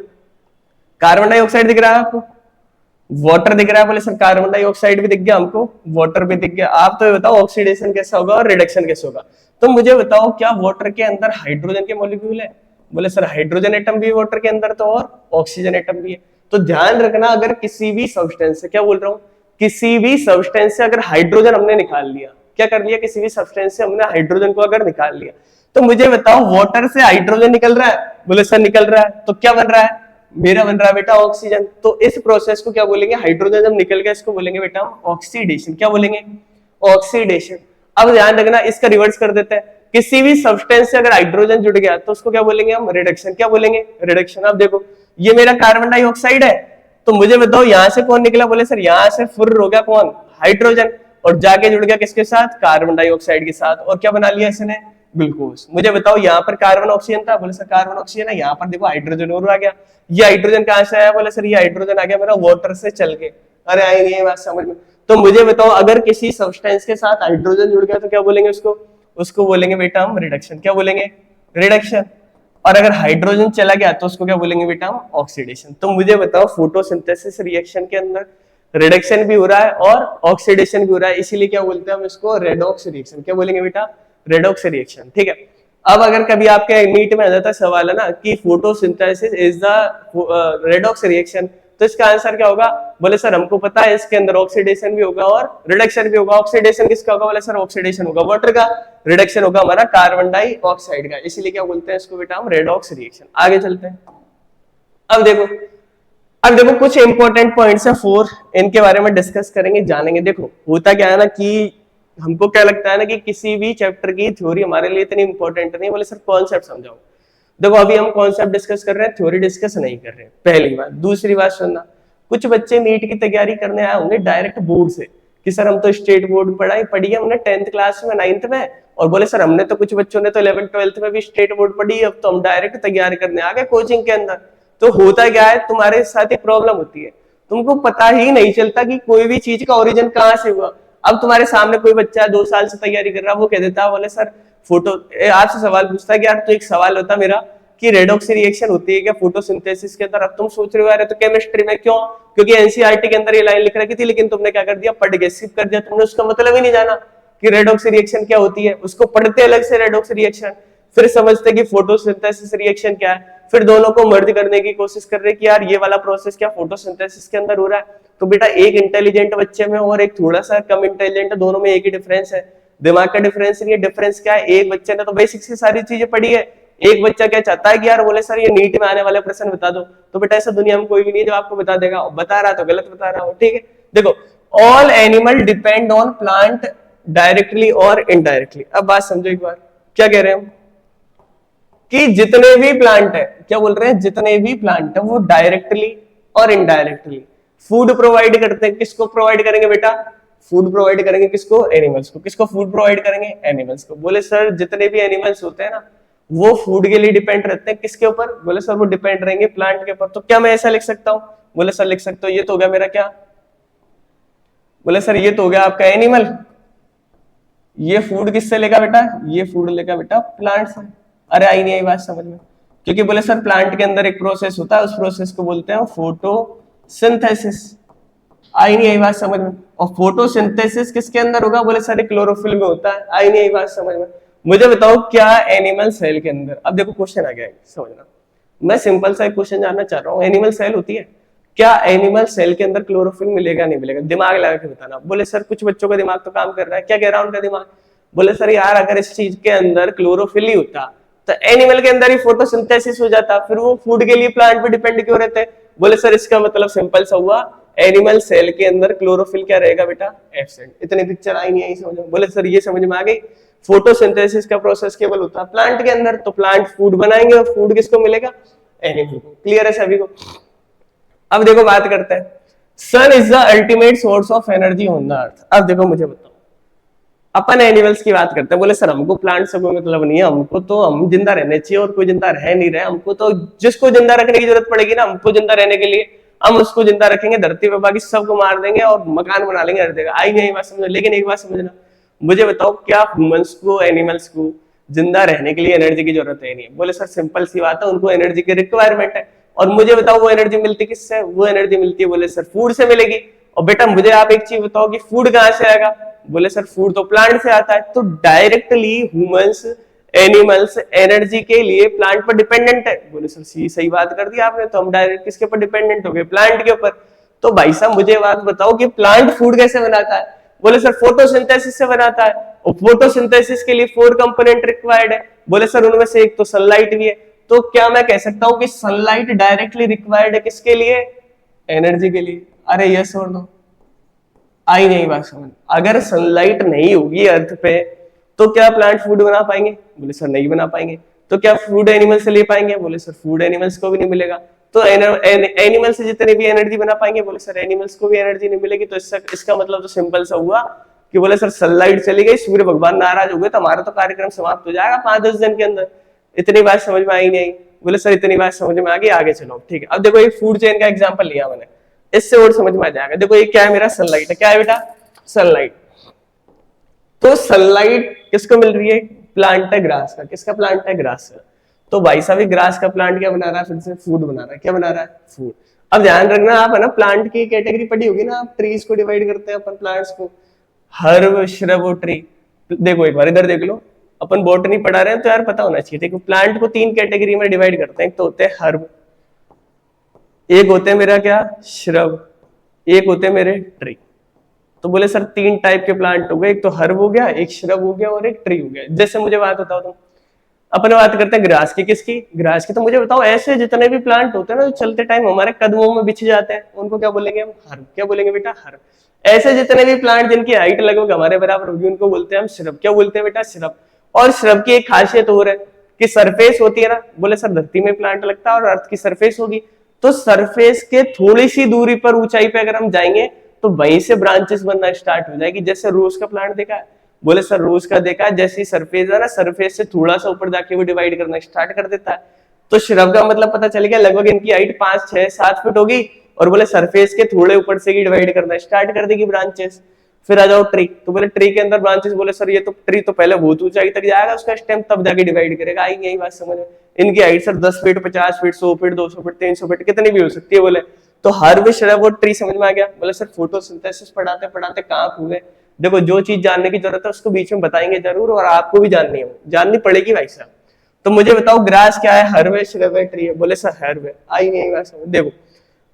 कार्बन डाइऑक्साइड दिख रहा है आपको, वाटर दिख रहा है। बोले सर कार्बन डाइऑक्साइड भी दिख गया हमको, वाटर भी दिख गया। आप तो बताओ ऑक्सीडेशन कैसा होगा और रिडक्शन कैसे होगा? तो मुझे बताओ क्या वाटर के अंदर हाइड्रोजन के मॉलिक्यूल है? बोले सर हाइड्रोजन एटम भी वाटर के अंदर, तो और ऑक्सीजन एटम भी है। तो ध्यान रखना, अगर किसी भी सब्सटेंस से, क्या बोल रहा हूं, किसी भी सब्सटेंस से अगर हाइड्रोजन हमने निकाल लिया, क्या कर लिया, किसी भी सब्सटेंस से हमने हाइड्रोजन को अगर निकाल लिया, तो मुझे बताओ वाटर से हाइड्रोजन निकल रहा है? बोले सर निकल रहा है, तो क्या बन रहा है, मेरा बन रहा है बेटा ऑक्सीजन। तो इस प्रोसेस को क्या बोलेंगे, हाइड्रोजन जब निकल गया इसको बोलेंगे बेटा ऑक्सीडेशन। क्या बोलेंगे, ऑक्सीडेशन। अब ध्यान रखना, इसका रिवर्स कर देते हैं, किसी भी सब्सटेंस से अगर हाइड्रोजन जुड़ गया तो उसको क्या बोलेंगे हम, रिडक्शन। क्या बोलेंगे, रिडक्शन। अब देखो ये मेरा कार्बन डाइऑक्साइड है, तो मुझे बताओ यहां से कौन निकला? बोले सर यहां से फुर्र हो गया कौन, हाइड्रोजन, और जाके जुड़ गया किसके साथ, कार्बन डाइऑक्साइड के साथ, और क्या बना लिया इसने, ग्लूकोज। मुझे बताओ यहाँ पर कार्बन ऑक्सीजन था, बोले सर कार्बन ऑक्सीजन है, यहाँ पर देखो हाइड्रोजन और आ गया। ये हाइड्रोजन कहां से आया? बोले सर ये हाइड्रोजन आ गया मेरा वाटर से चल के। अरे आई नहीं बात समझ में? तो मुझे बताओ अगर किसी सब्सटेंस के साथ हाइड्रोजन जुड़ गया तो क्या बोलेंगे उसको, उसको बोलेंगे बेटा हम रिडक्शन। क्या बोलेंगे, रिडक्शन, और अगर हाइड्रोजन चला गया तो उसको क्या बोलेंगे बेटा हम, ऑक्सीडेशन। तो मुझे बताओ फोटोसिंथेसिस रिएक्शन के अंदर रिडक्शन भी हो रहा है और ऑक्सीडेशन भी हो रहा है, इसीलिए क्या बोलते हैं हम इसको, रेडॉक्स रिएक्शन। क्या बोलेंगे बेटा, रेडॉक्स रिएक्शन। ठीक है, अब अगर कभी आपके नीट में आ जाता सवाल है ना कि photosynthesis is the redox reaction, तो इसका आंसर क्या होगा, बोले सर हमको पता है इसके अंदर ऑक्सीडेशन भी होगा और रिडक्शन भी होगा। ऑक्सीडेशन किसका होगा, बोले सर ऑक्सीडेशन होगा वाटर का, रिडक्शन होगा हमारा कार्बन डाइऑक्साइड का, इसीलिए क्या बोलते हैं इसको बेटा हम, रेडॉक्स रिएक्शन। आगे चलते हैं। अब देखो कुछ इंपॉर्टेंट पॉइंट्स है 4, इनके बारे में डिस्कस करेंगे, जानेंगे। देखो होता क्या है ना कि हमको क्या लगता है ना कि किसी भी चैप्टर की थ्योरी हमारे लिए इतनी इंपॉर्टेंट नहीं, बोले सर कॉन्सेप्ट समझाओ। देखो अभी हम कॉन्सेप्ट डिस्कस कर रहे हैं, थ्योरी डिस्कस नहीं कर रहे हैं, पहली बात। दूसरी बात सुनना, कुछ बच्चे नीट की तैयारी करने आए होंगे डायरेक्ट बोर्ड से कि सर हम तो स्टेट बोर्ड पढ़ी है हमने 10th क्लास में 9th में, और बोले सर हमने तो, कुछ बच्चों ने तो 11th 12th में भी स्टेट बोर्ड पढ़ी, अब तो हम डायरेक्ट तैयारी करने आ गए कोचिंग के अंदर। तो होता क्या है, तुम्हारे साथ एक प्रॉब्लम होती है, तुमको पता ही नहीं चलता कि कोई भी चीज का ओरिजिन कहाँ से हुआ। अब तुम्हारे सामने कोई बच्चा 2 साल से तैयारी कर रहा है, वो कह देता है बोले सर फोटो, आपसे सवाल पूछता है कि यार तो एक सवाल होता मेरा कि रेडॉक्स रिएक्शन होती है क्या फोटोसिंथेसिस के अंदर। अब तुम सोच रहे हो यार तो केमिस्ट्री में क्यों, क्योंकि एनसीईआरटी के अंदर ये लाइन लिख रखी थी, लेकिन तुमने क्या कर दिया, पढ़ के स्किप कर दिया, तुमने उसका मतलब ही नहीं जाना कि रेडॉक्स रिएक्शन क्या होती है। उसको पढ़ते अलग से रेडॉक्स रिएक्शन, फिर समझते कि फोटोसिंथेसिस रिएक्शन क्या है, फिर दोनों को मर्ज करने की कोशिश कर रहे कि यार ये वाला प्रोसेस क्या फोटोसिंथेसिस के अंदर हो रहा है। तो बेटा एक इंटेलिजेंट बच्चे में और एक थोड़ा सा कम इंटेलिजेंट, दोनों में एक ही डिफरेंस है, दिमाग का डिफरेंस नहीं है। डिफरेंस क्या है, एक बच्चे ने तो बेसिक्स की सारी चीजें पढ़ी है, एक बच्चा क्या चाहता है कि यार बोले सर ये नीट में आने वाले प्रश्न बता दो। तो बेटा ऐसा दुनिया में कोई भी नहीं जो आपको बता देगा, बता रहा तो गलत बता रहा हो। ठीक है, देखो all animal depend on plant directly और इनडायरेक्टली। अब बात समझो एक बार, क्या कह रहे हैं हम कि जितने भी प्लांट है, क्या बोल रहे हैं, जितने भी प्लांट है वो डायरेक्टली और इनडायरेक्टली फूड प्रोवाइड करते हैं। किसको प्रोवाइड करेंगे बेटा, फूड प्रोवाइड करेंगे किसको, एनिमल्स को। किसको फूड प्रोवाइड करेंगे, एनिमल्स को। बोले सर जितने भी एनिमल्स होते हैं ना वो फूड के लिए डिपेंड रहते हैं, किसके ऊपर, बोले सर वो डिपेंड रहेंगे प्लांट के ऊपर। तो क्या मैं ऐसा लिख सकता हूं, बोले सर लिख सकते हो, ये तो हो गया मेरा क्या, बोले सर ये तो हो गया आपका एनिमल, ये फूड किससे लेगा बेटा, ये फूड लेगा बेटा प्लांट से। अरे आई नहीं आई बात समझ में, क्योंकि बोले सर प्लांट के अंदर एक प्रोसेस होता है, उस प्रोसेस को बोलते हैं फोटोसिंथेसिस। आई नहीं आई बात समझ में। और फोटोसिंथेसिस किसके अंदर होगा, बोले सर क्लोरोफिल में होता है। आई नहीं आई बात समझ में। मुझे बताओ क्या एनिमल सेल के अंदर, अब देखो क्वेश्चन आ गया समझना, मैं सिंपल सा एक क्वेश्चन जानना चाह रहा हूँ, एनिमल सेल होती है क्या, एनिमल सेल के अंदर क्लोरोफिल मिलेगा नहीं मिलेगा, दिमाग लगा के बताना। बोले सर कुछ बच्चों का दिमाग तो काम कर रहा है, क्या कह रहा है उनका दिमाग, बोले सर यार अगर इस चीज के अंदर क्लोरोफिल ही होता तो एनिमल के अंदर ही फोटोसिंथेसिस हो जाता, फिर वो फूड के लिए प्लांट पे डिपेंड क्यों रहते। बोले सर इसका मतलब सिंपल सा हुआ, एनिमल सेल के अंदर क्लोरोफिल क्या रहेगा बेटा, एब्सेंट। इतनी पिक्चर आई नहीं आई समझ में। बोले सर ये समझ में आ गई, फोटोसिंथेसिस का प्रोसेस केवल होता है प्लांट के अंदर, तो प्लांट फूड बनाएंगे और फूड किसको मिलेगा, एनिमल को। क्लियर है सभी को। अब देखो बात करते हैं, sun is the ultimate source of energy on the earth. अब देखो मुझे बताओ, अपन एनिमल्स की बात करते हैं, बोले सर हमको प्लांट से कोई मतलब नहीं है, हमको तो हम जिंदा रहने चाहिए और कोई जिंदा रह नहीं रहे, हमको तो जिसको जिंदा रखने की जरूरत पड़ेगी ना हमको जिंदा रहने के लिए, हम उसको जिंदा रखेंगे धरती पे, बाकी सबको मार देंगे और मकान बना लेंगे हर जगह। आई नहीं बात समझ। लेकिन एक बात समझना, मुझे बताओ क्या ह्यूमंस को, एनिमल्स को जिंदा रहने के लिए एनर्जी की जरूरत है नहीं? बोले सर सिंपल सी बात है, उनको एनर्जी की रिक्वायरमेंट है। और मुझे बताओ वो एनर्जी मिलती किससे, वो एनर्जी मिलती है बोले सर फूड से मिलेगी। और बेटा मुझे आप एक चीज बताओ कि फूड कहां से आएगा, बोले सर फूड तो प्लांट से आता है। तो डायरेक्टली ह्यूमंस, एनिमल्स एनर्जी के लिए प्लांट पर डिपेंडेंट है। बोले सर सही बात कर दी आपने, तो हम डायरेक्ट किसके ऊपर डिपेंडेंट हो गए, प्लांट के ऊपर। तो भाई साहब मुझे बात बताओ कि प्लांट फूड कैसे बनाता है? बोले सर फोटोसिंथेसिस से बनाता है, और फोटोसिंथेसिस के लिए 4 कंपोनेंट रिक्वायर्ड है। बोले सर उनमें से एक तो सनलाइट भी है। तो क्या मैं कह सकता हूं कि सनलाइट डायरेक्टली रिक्वायर्ड है किसके लिए, एनर्जी के लिए? अरे यस और नो, आई नहीं बात समझ। अगर सनलाइट नहीं होगी अर्थ पे तो क्या प्लांट फूड बना पाएंगे? बोले सर नहीं बना पाएंगे। तो क्या फूड एनिमल से ले पाएंगे? बोले सर फूड एनिमल्स को भी नहीं मिलेगा। तो एनिमल से जितने भी एनर्जी बना पाएंगे, बोले सर एनिमल्स को भी एनर्जी नहीं मिलेगी। तो इसका मतलब तो सिंपल सा हुआ कि बोले सर सनलाइट चली गई, सूर्य भगवान नाराज हो गए, तो हमारा तो कार्यक्रम समाप्त हो जाएगा 5-10 दिन के अंदर। इतनी बात समझ में आई नहीं? बोले सर इतनी बात समझ में आ गई, आगे चलो। ठीक है, अब देखो एक फूड चेन का एग्जांपल लिया मैंने, इससे और समझ में आ जाएगा। देखो ये क्या है, मेरा सनलाइट है। क्या है बेटा? सनलाइट। तो सनलाइट किसको मिल रही है? प्लांट है ग्रास का। किसका प्लांट है? ग्रास का। तो भाई साहब ग्रास का प्लांट क्या बना रहा है? फिर से फूड बना रहा है। क्या बना रहा है? फूड। अब ध्यान रखना आप, है ना, प्लांट की कैटेगरी पढ़ी होगी ना, आप ट्रीज को डिवाइड करते हैं अपन प्लांट्स को, हर्ब, श्रब और ट्री। देखो एक बार इधर देख लो, अपन बॉटनी पढ़ा रहे हैं तो यार पता होना चाहिए। देखो प्लांट को 3 कैटेगरी में डिवाइड करते हैं। एक तो होते हैं हर्ब, एक होते हैं मेरा क्या, श्रब, एक होते हैं मेरे ट्री। तो बोले सर 3 टाइप के प्लांट हो गए, एक तो हर्ब हो गया, एक श्रब हो गया और एक ट्री हो गया। जैसे मुझे बात बताओ तुम, अपन बात करते हैं ग्रास की। किसकी? ग्रास की। तो मुझे बताओ ऐसे जितने भी प्लांट होते हैं ना जो चलते टाइम हमारे कदमों में बिछ जाते हैं, उनको क्या बोलेंगे हम? हर्ब। क्या बोलेंगे बेटा? हर्ब। ऐसे जितने भी प्लांट जिनकी हाइट लगभग हमारे बराबर होगी उनको बोलते हैं हम श्रब। क्या बोलते हैं बेटा? श्रब। और श्रब की एक खासियत और है कि सरफेस होती है ना, बोले सर धरती में प्लांट लगता है और अर्थ की सरफेस होगी, तो सरफेस के थोड़ी सी दूरी पर ऊंचाई पे अगर हम जाएंगे तो वहीं से ब्रांचेस बनना स्टार्ट हो जाएगी। जैसे रोज का प्लांट देखा है, बोले सर रोज का देखा है, जैसी सरफेस है ना, सरफेस से थोड़ा सा ऊपर जाके वो डिवाइड करना स्टार्ट कर देता है। तो श्रब का मतलब पता चल गया, लगभग इनकी हाइट 5, 6, 7 फीट होगी और बोले सरफेस के थोड़े ऊपर से ही डिवाइड करना स्टार्ट कर देगी ब्रांचेस। फिर आ जाओ ट्री। तो बोले ट्री के अंदर ब्रांचेस, बोले सर ये तो ट्री तो पहले बहुत ऊंचाई तक जाएगा, उसका स्टेम तब जाके डिवाइड करेगा। आई यही बात समझ में? इनकी height sir 10 feet, 50 feet, 100 feet, 200 feet, 300 feet, कितनी भी हो सकती है। बोले तो हर्ब, श्रब और ट्री समझ में आ गया। बोले सर फोटोसिंथेसिस पढ़ाते पढ़ाते कहाँ खो गए? देखो जो चीज जानने की जरूरत है उसको बीच में बताएंगे जरूर, और आपको भी जाननी पड़ेगी भाई साहब। तो मुझे बताओ ग्रास क्या है? हर्ब है, श्रब है, ट्री है? बोले सर हर्ब है। आई नहीं बात समझ? देखो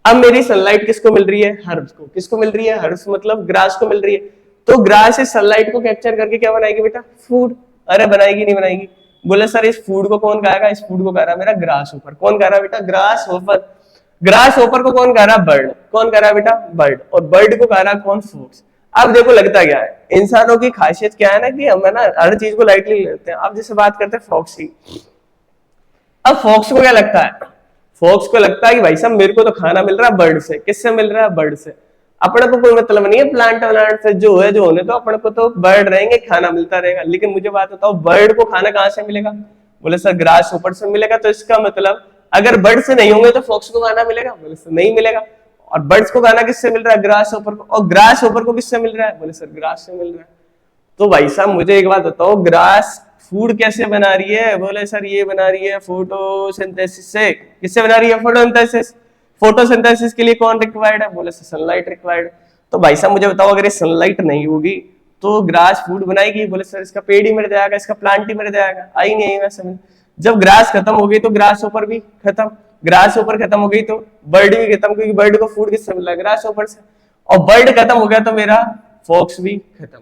अब मेरी सनलाइट किसको मिल रही है? हर्ब्स को। किसको मिल रही है? हर्ब्स मतलब ग्रास को मिल रही है। तो ग्रास इस सनलाइट को कैप्चर करके क्या बनाएगी बेटा? फूड। अरे बनाएगी नहीं बनाएगी? बोले सर इस फूड को कौन खाएगा? इस फूड को खा रहा है मेरा ग्रास ऊपर। कौन खा रहा है बेटा? ग्रास ऊपर। ग्रास ऊपर को कौन खा रहा है? बर्ड। कौन खा रहा है बेटा? बर्ड। और बर्ड को खा रहा है कौन? फ्रूट्स। अब देखो लगता क्या है, इंसानों की खासियत क्या है ना कि हम है ना हर चीज को लाइटली लेते हैं। अब जैसे बात करते हैं फॉक्स की। अब फॉक्स को क्या लगता है? फॉक्स को लगता है कि भाई साहब मेरे को तो खाना मिल रहा है बर्ड से। किससे मिल रहा है? बर्ड से। अपने को कोई मतलब नहीं है प्लांट व्लांट से, जो है जो होने, तो अपने को तो बर्ड रहेंगे, खाना मिलता रहेगा। लेकिन मुझे बात बताओ बर्ड को खाना कहां से मिलेगा? बोले सर ग्रास ऊपर से मिलेगा। तो इसका मतलब अगर बर्ड से नहीं होंगे तो फॉक्स को खाना मिलेगा? बोले सर नहीं मिलेगा। और बर्ड्स को खाना किससे मिल रहा है? ग्रास ऊपर को। और ग्रास ऊपर को किससे मिल रहा है? बोले सर ग्रास से मिल रहा है। तो भाई साहब मुझे एक बात बताओ, ग्रास फूड कैसे बना रही है? बोले सर ये बना रही है फोटोसिंथेसिस से। किससे बना रही है? फोटोसिंथेसिस। फोटोसिंथेसिस के लिए कौन रिक्वायर्ड है? बोले सर सनलाइट रिक्वायर्ड। तो भाई साहब मुझे बताओ अगर ये सनलाइट नहीं होगी तो ग्रास फूड बनाएगी? बोले सर इसका पेड़ ही मर जाएगा, इसका प्लांट ही मर जाएगा। आई नहीं मैं समझ? जब ग्रास खत्म हो गई तो ग्रास ऊपर भी खत्म, ग्रास ऊपर खत्म हो गई तो बर्ड भी खत्म, क्योंकि बर्ड को फूड किससे मिल रहा है? ग्रास ऊपर से। और बर्ड खत्म हो गया तो मेरा फॉक्स भी खत्म।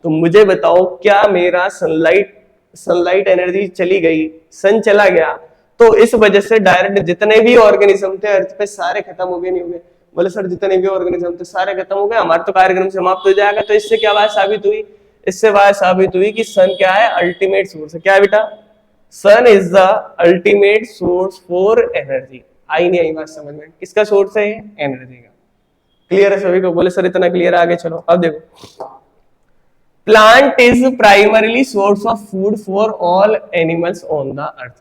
तो मुझे बताओ क्या मेरा सनलाइट एनर्जी चली गई, सन चला गया, तो इस वजह से डायरेक्ट जितने भी ऑर्गेनिज्म थे अर्थ पे सारे खत्म हो गए? नहीं हो गए? बोले सर जितने भी ऑर्गेनिज्म थे सारे खत्म हो गए, हमारा तो कार्यक्रम समाप्त हो जाएगा। तो इससे क्या बात साबित हुई? इससे बात साबित हुई कि सन क्या है? अल्टीमेट सोर्स है। क्या है बेटा? Sun is the ultimate source for energy. आई नहीं आई बात समझ में? किसका सोर्स है? एनर्जी का। क्लियर है सभी को? बोले सर इतना क्लियर, आगे चलो। अब देखो plant is primarily source of food for all animals on the earth.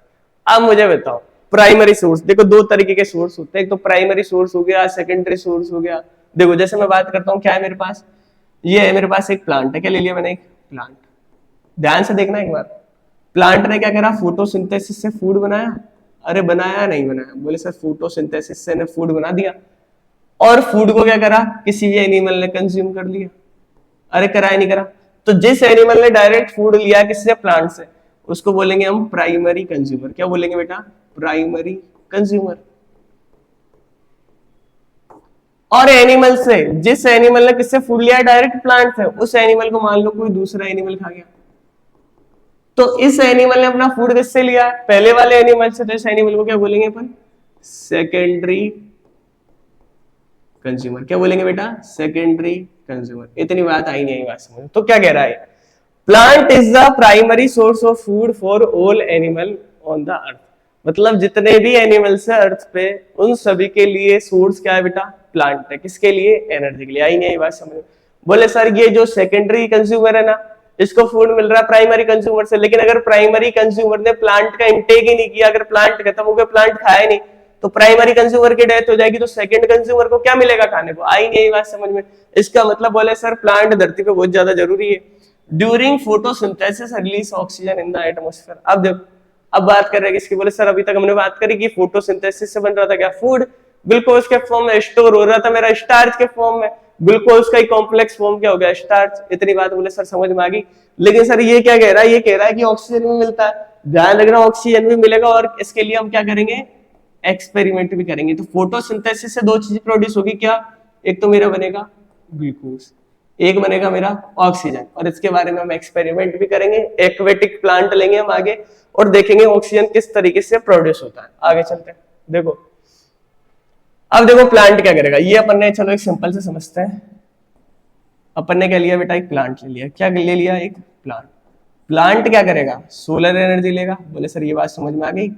अब मुझे बताओ प्राइमरी सोर्स, देखो 2 तरीके के सोर्स होते हैं, एक तो प्राइमरी सोर्स हो गया, सेकेंडरी सोर्स हो गया। देखो जैसे मैं बात करता हूँ, क्या है मेरे पास? ये है मेरे पास एक प्लांट है। क्या ले लिया मैंने? एक प्लांट। ध्यान से देखना एक बार, प्लांट ने क्या करा? फोटोसिंथेसिस से फूड बनाया। अरे बनाया नहीं बनाया? बोले सर फोटोसिंथेसिस से ने फूड बना दिया। और फूड को क्या करा? किसी भी एनिमल ने कंज्यूम कर लिया। अरे करा ही नहीं करा? तो जिस एनिमल ने डायरेक्ट फूड लिया किससे? प्लांट से, उसको बोलेंगे हम प्राइमरी कंज्यूमर। क्या बोलेंगे बेटा? Primary consumer. और एनिमल से, जिस एनिमल ने किससे फूड लिया? डायरेक्ट प्लांट से, उस एनिमल को मान लो कोई दूसरा एनिमल खा गया, तो इस एनिमल ने अपना फूड किससे लिया? पहले वाले एनिमल से। तो इस एनिमल को क्या बोलेंगे अपन? Secondary consumer. क्या बोलेंगे बेटा? Secondary consumer. इतनी बात आई नहीं आई बात समझ? तो क्या कह रहा है? Plant is the primary source of food for all animal on the अर्थ। मतलब जितने भी एनिमल्स है अर्थ पे, उन सभी के लिए सोर्स क्या है बेटा? प्लांट है। किसके लिए? एनर्जी के लिए। आई नहीं आई बात समझ? बोले सर ये जो सेकेंडरी कंज्यूमर है ना, इसको फूड मिल रहा है प्राइमरी कंज्यूमर से, लेकिन अगर प्राइमरी कंज्यूमर ने प्लांट का इंटेक ही नहीं किया, अगर प्लांट खत्म हो गया, प्लांट खाया नहीं, तो प्राइमरी कंज्यूमर की डेथ हो जाएगी, तो सेकंड कंज्यूमर को क्या मिलेगा खाने को? आई नहीं बात समझ में? इसका मतलब बोले सर प्लांट धरती पे बहुत ज्यादा जरूरी है। During photosynthesis release oxygen in the atmosphere. अब देखो, अब बात कर रहे हैं किसकी, बोले सर अभी तक हमने बात करी कि फोटोसिंथेसिस से बन रहा था क्या, फूड, ग्लूकोज के फॉर्म में स्टोर हो रहा था मेरा स्टार्च के फॉर्म में, ग्लूकोज का ही कॉम्प्लेक्स फॉर्म क्या हो गया, स्टार्च। इतनी बात बोले सर समझ में आ गई। लेकिन सर ये क्या कह रहा है, ये कह रहा है कि ऑक्सीजन भी मिलता है, ध्यान रखना ऑक्सीजन भी मिलेगा, और इसके लिए हम क्या करेंगे, एक्सपेरिमेंट भी करेंगे। तो फोटोसिंथेसिस से दो चीजें प्रोड्यूस होगी क्या, एक तो मेरा बनेगा ग्लूकोज, एक बनेगा मेरा ऑक्सीजन, और इसके बारे में हम एक्सपेरिमेंट भी करेंगे, एक्वेटिक प्लांट लेंगे हम आगे और देखेंगे ऑक्सीजन किस तरीके से प्रोड्यूस होता है। आगे चलते हैं, देखो अब देखो प्लांट क्या करेगा, ये अपन ने, चलो एक सिंपल से समझते हैं। अपन ने क्या लिया बेटा, एक प्लांट ले लिया, क्या ले लिया, एक प्लांट। प्लांट क्या करेगा, सोलर एनर्जी लेगा। बोले सर ये बात समझ में आ गई,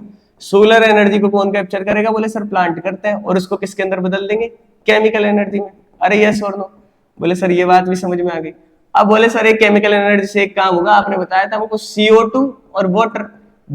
सोलर एनर्जी को कौन कैप्चर करेगा, बोले सर प्लांट करते हैं, और उसको किसके अंदर बदल देंगे, केमिकल एनर्जी में। अरे यस और नो, बोले सर ये बात भी समझ में आ गई। अब बोले सर एक केमिकल एनर्जी से एक काम होगा, आपने बताया था हमको CO2 और वाटर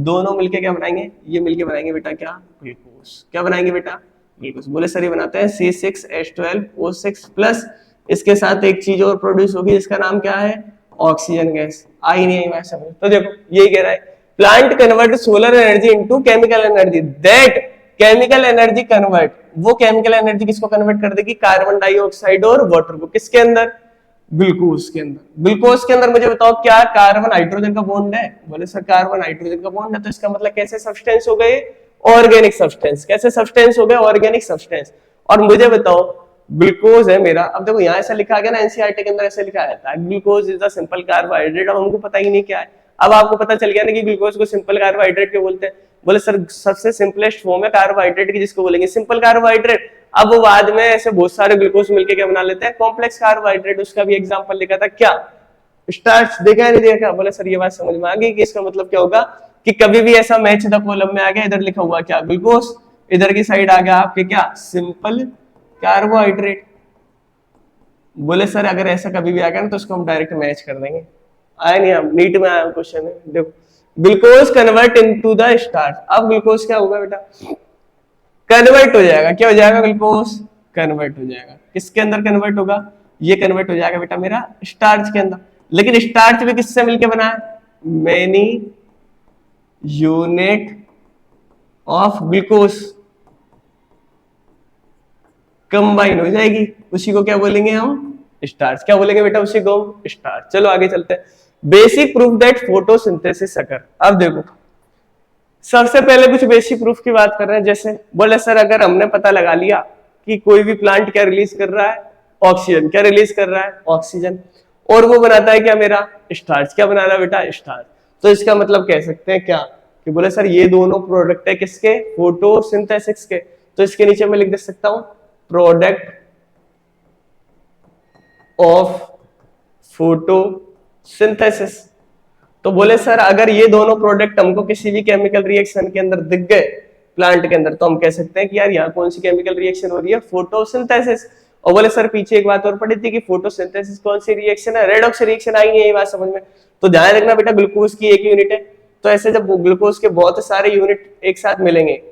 दोनों मिलके क्या बनाएंगे, ये मिलके बनाएंगे बेटा क्या, ग्लूकोज। क्या बनाएंगे बेटा, ग्लूकोज। बोले सर ये बनाते हैं C6H12O6 प्लस इसके साथ एक चीज और प्रोड्यूस होगी जिसका नाम क्या है, ऑक्सीजन गैस। आई नहीं आई बात समझ। तो देखो यही कह रहा है, plant convert solar energy into chemical energy, that chemical energy convert, वो केमिकल एनर्जी किसको कन्वर्ट कर देगी, कार्बन डाइऑक्साइड और वाटर को, किसके अंदर, ग्लूकोज के अंदर। ग्लूकोज के अंदर मुझे बताओ क्या कार्बन हाइड्रोजन का बॉन्ड है, बोले सर कार्बन हाइड्रोजन का बॉन्ड है, तो इसका मतलब कैसे सब्सटेंस हो गए, ऑर्गेनिक सब्सटेंस। कैसे सब्सटेंस हो गए, ऑर्गेनिक सब्सटेंस। और मुझे बताओ ग्लूकोज है मेरा, अब देखो यहाँ ऐसा लिखा गया ना, एनसीईआरटी के अंदर ऐसा लिखा है glucose is a simple carbohydrate. अब हमको पता ही नहीं क्या है, अब आपको पता चल गया ना कि ग्लूकोज को सिंपल कार्बोहाइड्रेट क्यों बोलते हैं। बोले सर सबसे सिंपलेस्ट फॉर्म है कार्बोहाइड्रेट की, जिसको बोलेंगे सिंपल कार्बोहाइड्रेट। अब वो बाद में ऐसे बहुत सारे ग्लूकोज मिलके क्या बना लेते हैं, कॉम्प्लेक्स कार्बोहाइड्रेट। उसका भी एग्जांपल लिखा था क्या, स्टार्च। देखा है नहीं देखा, बोले सर ये बात समझ में आ गई कि इसका मतलब क्या होगा कि कभी भी ऐसा मैच द कॉलम में आ गया, इधर लिखा हुआ क्या, ग्लूकोज, इधर की साइड आ गया आपके क्या, सिंपल कार्बोहाइड्रेट। बोले सर अगर ऐसा कभी भी आ गया ना तो उसको हम डायरेक्ट मैच कर देंगे। आया नहीं, हम नीट में आया क्वेश्चन है, देखो glucose convert into the starch. अब ग्लूकोज क्या होगा बेटा, कन्वर्ट हो जाएगा, क्या हो जाएगा, ग्लूकोज कन्वर्ट हो जाएगा। किसके अंदर कन्वर्ट होगा, ये कन्वर्ट हो जाएगा बेटा मेरा स्टार्च के अंदर। लेकिन स्टार्च भी किससे मिलके बना है, many unit of glucose combine हो जाएगी, उसी को क्या बोलेंगे हम, स्टार्च। क्या बोलेंगे बेटा, उसी को हम स्टार्च। चलो आगे चलते हैं, बेसिक प्रूफ दैट फोटोसिंथेसिस अकर। अब देखो सबसे पहले कुछ बेसिक प्रूफ की बात कर रहे हैं। जैसे बोले सर अगर हमने पता लगा लिया कि कोई भी प्लांट क्या रिलीज कर रहा है, ऑक्सीजन। क्या रिलीज कर रहा है, ऑक्सीजन, और वो बनाता है क्या मेरा, स्टार्च। क्या बना रहा है बेटा, स्टार्च। तो इसका मतलब कह सकते हैं क्या कि बोले सर ये दोनों प्रोडक्ट है किसके, फोटोसिंथेसिस के। तो इसके नीचे मैं लिख दे सकता हूं प्रोडक्ट ऑफ फोटोसिंथेसिस। तो बोले सर अगर ये दोनों प्रोडक्ट हमको किसी भी केमिकल रिएक्शन के अंदर दिख गए प्लांट के अंदर, तो हम कह सकते हैं कि यार यहाँ कौन सी केमिकल रिएक्शन हो रही है, फोटोसिंथेसिस। और बोले सर पीछे एक बात और पढ़ी थी कि फोटोसिंथेसिस कौन सी रिएक्शन है, रेडॉक्स रिएक्शन। आई नहीं यही बात समझ में। तो ध्यान रखना बेटा ग्लूकोज की एक यूनिट है, तो ऐसे जब ग्लूकोज के बहुत सारे यूनिट एक साथ मिलेंगे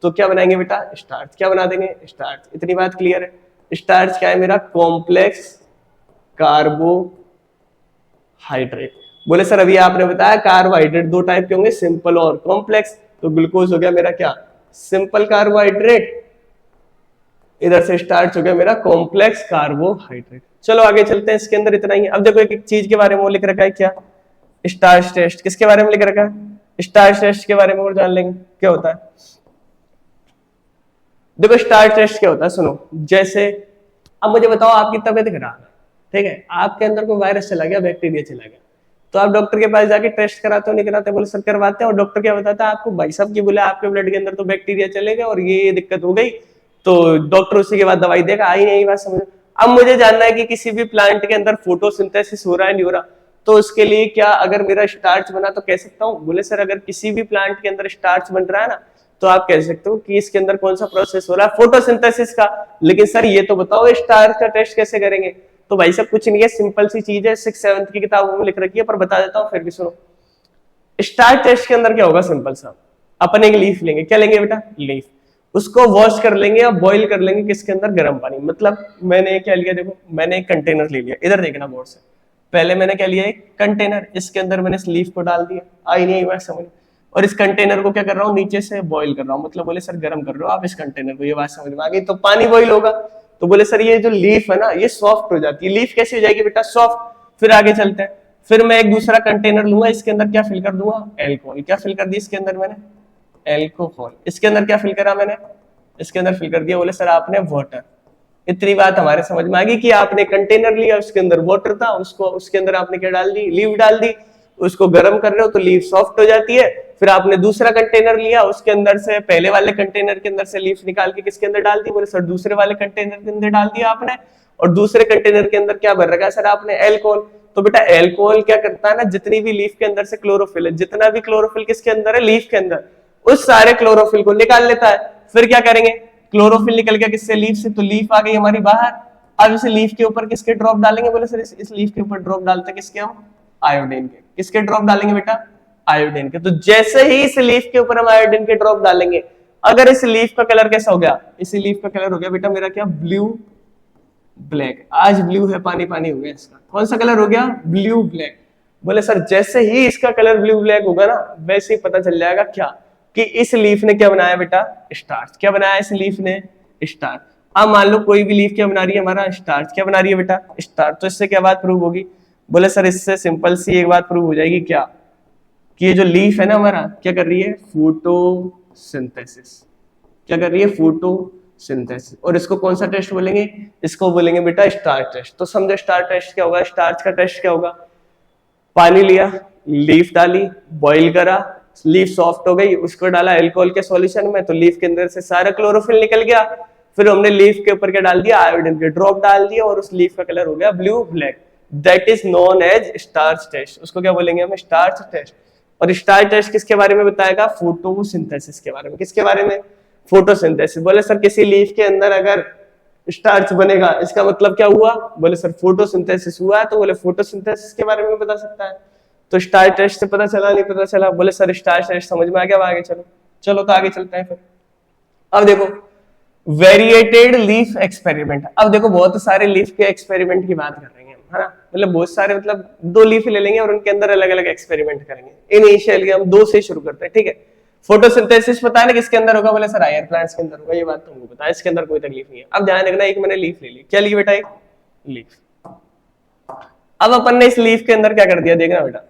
तो क्या बनाएंगे बेटा, स्टार्च। क्या बना देंगे, स्टार्च। इतनी बात क्लियर है। स्टार्च क्या है मेरा, कॉम्प्लेक्स कार्बोहाइड्रेट। बोले सर अभी आपने बताया कार्बोहाइड्रेट दो टाइप के होंगे, सिंपल और कॉम्प्लेक्स। तो ग्लूकोज हो गया मेरा क्या, सिंपल कार्बोहाइड्रेट, इधर से स्टार्च हो गया मेरा कॉम्प्लेक्स कार्बोहाइड्रेट। चलो आगे चलते हैं, इसके अंदर इतना ही। अब देखो एक चीज के बारे में वो लिख रखा है क्या, स्टार्च टेस्ट। किसके बारे में लिख रखा है, स्टार्च टेस्ट के बारे में और जान लेंगे क्या होता है। देखो स्टार्च टेस्ट क्या होता है, सुनो। जैसे अब मुझे बताओ आपकी तबीयत खराब है, ठीक है, आपके अंदर कोई वायरस चला गया, बैक्टीरिया चला गया, तो आप डॉक्टर के पास जाके टेस्ट कराते हो नहीं कराते, बोले सर करवाते हैं। और डॉक्टर क्या बताता है आपको, भाई साहब की बोले आपके ब्लड के अंदर तो बैक्टीरिया चले गए और ये दिक्कत हो गई, तो डॉक्टर उसी के बाद दवाई देगा। आई नहीं बात समझ। अब मुझे जानना है कि किसी भी प्लांट के अंदर फोटोसिंथेसिस हो रहा है नहीं हो रहा, तो उसके लिए क्या अगर मेरा स्टार्च बना तो कह सकता हूँ, बोले सर अगर किसी भी प्लांट के अंदर स्टार्च बन रहा है ना, तो आप कह सकते हो कि इसके अंदर कौन सा प्रोसेस हो रहा है, फोटोसिंथेसिस का। लेकिन सर ये तो बताओ स्टार्च का टेस्ट कैसे करेंगे। तो भाई सब कुछ नहीं है, सिंपल सी चीज है, 6th-7th की किताबों में लिख रखी है, पर बता देता हूँ फिर भी सुनो। स्टार्च टेस्ट के अंदर क्या होगा, सिंपल सा, अपन एक लीफ लेंगे। क्या लेंगे बेटा, लीफ। उसको वॉश कर लेंगे या बॉईल कर लेंगे किसके अंदर, गर्म पानी। मतलब मैंने क्या लिया, देखो मैंने एक कंटेनर ले लिया, इधर देखना बोर्ड से, पहले मैंने क्या लिया, एक कंटेनर, इसके अंदर मैंने इस लीफ को डाल दिया, आई नहीं आई बात समझ, और इस कंटेनर को क्या कर रहा हूँ, नीचे से बॉईल कर रहा हूँ, मतलब बोले सर गर्म कर रहे हो आप इस कंटेनर को, ये बात समझ में आ गई। तो पानी बॉईल होगा तो बोले सर ये जो लीफ है ना ये सॉफ्ट हो जाती है। लीफ कैसी हो जाएगी बेटा, सॉफ्ट। फिर आगे चलते हैं, फिर मैं एक दूसरा कंटेनर लूंगा, इसके अंदर क्या फिल कर दूंगा, एल्कोहल। क्या फिल कर दिया इसके अंदर मैंने, एल्कोहल। इसके अंदर क्या फिल करा मैंने, इसके अंदर फिल कर दिया बोले सर आपने वाटर। इतनी बात हमारे समझ में आ गई कि आपने कंटेनर लिया, उसके अंदर वाटर था, उसको उसके अंदर आपने क्या डाल दी, लीफ डाल दी, उसको गर्म कर रहे हो तो लीफ सॉफ्ट हो जाती है। फिर आपने दूसरा कंटेनर लिया, उसके अंदर से पहले वाले कंटेनर के अंदर से लीफ निकाल के किसके अंदर डाल दी, बोले सर दूसरे वाले कंटेनर के अंदर डाल दिया आपने, और दूसरे कंटेनर के अंदर क्या भर रखा है सर आपने, एल्कोहल। तो बेटा एल्कोहल क्या करता है ना, जितनी भी लीफ के अंदर से क्लोरोफिल है, जितना भी क्लोरोफिल किसके अंदर है, लीफ के अंदर, उस सारे क्लोरोफिल को निकाल लेता है। फिर क्या करेंगे, क्लोरोफिल निकल गया किससे, लीफ से, तो लीफ आ गई हमारी बाहर। अब इस लीफ के ऊपर किसके ड्रॉप डालेंगे, बोले सर इस लीफ के ऊपर ड्रॉप डालते हैं किसके, हम आयोडीन के। किसके ड्रॉप डालेंगे बेटा, आयोडीन के। तो जैसे ही इस लीफ के ऊपर हम आयोडीन के ड्रॉप डालेंगे, अगर इस लीफ का कलर कैसा हो गया, इस लीफ का कलर हो गया बेटा मेरा क्या, ब्लू ब्लैक। आज ब्लू है, पानी पानी हो गया इसका, कौन सा कलर हो गया, ब्लू ब्लैक। बोले सर जैसे ही इसका कलर ब्लू ब्लैक होगा ना, वैसे ही पता चल जाएगा क्या, कि इस लीफ ने क्या बनाया बेटा, स्टार्च। क्या बनाया इस लीफ ने, स्टार्च। अब मान लो कोई भी लीफ क्या बना रही है, हमारा स्टार्च। क्या बना रही है बेटा, स्टार्च। तो इससे क्या बात प्रूव होगी, बोले सर इससे सिंपल सी एक बात प्रूव हो जाएगी, क्या, कि ये जो लीफ है ना हमारा क्या कर रही है, फोटोसिंथेसिस। क्या कर रही है, फोटोसिंथेसिस। और इसको कौन सा टेस्ट बोलेंगे, इसको बोलेंगे बेटा स्टार्च टेस्ट। तो समझो स्टार्च टेस्ट क्या होगा, स्टार्च का टेस्ट क्या होगा, पानी लिया, लीफ डाली, बॉईल करा, लीफ सॉफ्ट हो गई, उसको डाला अल्कोहल के सॉल्यूशन में, तो लीफ के अंदर से सारा क्लोरोफिल निकल गया। फिर हमने लीफ के ऊपर क्या डाल दिया, आयोडीन के ड्रॉप डाल दिया, और उस लीफ का कलर हो गया blue black. That is known as starch test. उसको क्या बोलेंगे हम, स्टार्च टेस्ट। और स्टार्च टेस्ट किसके बारे में बताएगा, फोटोसिंथेसिस के बारे में। किसके बारे में, फोटोसिंथेसिस। बोले सर किसी लीफ के अंदर अगर स्टार्च बनेगा, इसका मतलब क्या हुआ, बोले सर फोटोसिंथेसिस हुआ है। तो बोले फोटोसिंथेसिस के बारे में बता सकता है। तो स्टार्च टेस्ट से पता चला, नहीं पता चला, बोले सर स्टार्च टेस्ट समझ में आ गया। आगे चलो, चलो तो आगे चलते हैं फिर। अब देखो वेरिएटेड लीफ एक्सपेरिमेंट। अब देखो बहुत सारे लीफ के एक्सपेरिमेंट की बात कर रहे हैं, है ना, मतलब बहुत सारे, मतलब 2 लीफ ले लेंगे और उनके अंदर अलग अलग एक्सपेरिमेंट करेंगे। इनिशियली हम 2 से शुरू करते हैं, ठीक है। फोटोसिंथेसिस पता है ना किसके अंदर होगा, बोले सर हायर प्लांट्स के अंदर होगा, ये बात तुमको पता है, इसके अंदर कोई तकलीफ नहीं है। अब ध्यान रखना, एक मैंने लीफ ले ली, क्या ली बेटा, एक लीफ। अब अपन ने इस लीफ के अंदर क्या कर दिया, देखना बेटा,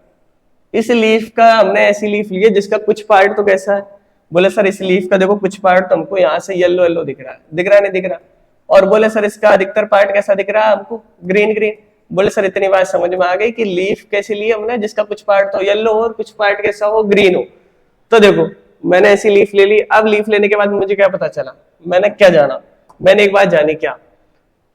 इस लीफ का हमने ऐसी लीफ ली है जिसका कुछ पार्ट तो कैसा है, बोले सर इस लीफ का देखो कुछ पार्ट तो हमको यहाँ से येलो येलो दिख रहा है, दिख रहा है नहीं दिख रहा, और बोले सर इसका अधिकतर पार्ट कैसा दिख रहा है हमको, ग्रीन ग्रीन। बोले सर इतनी बात समझ में आ गई कि लीफ कैसी ली हमने, जिसका कुछ पार्ट तो येलो हो और कुछ पार्ट कैसा हो, ग्रीन हो। तो देखो मैंने ऐसी लीफ ले ली। अब लीफ लेने के बाद मुझे क्या पता चला, मैंने क्या जाना, मैंने एक बात जानी, क्या,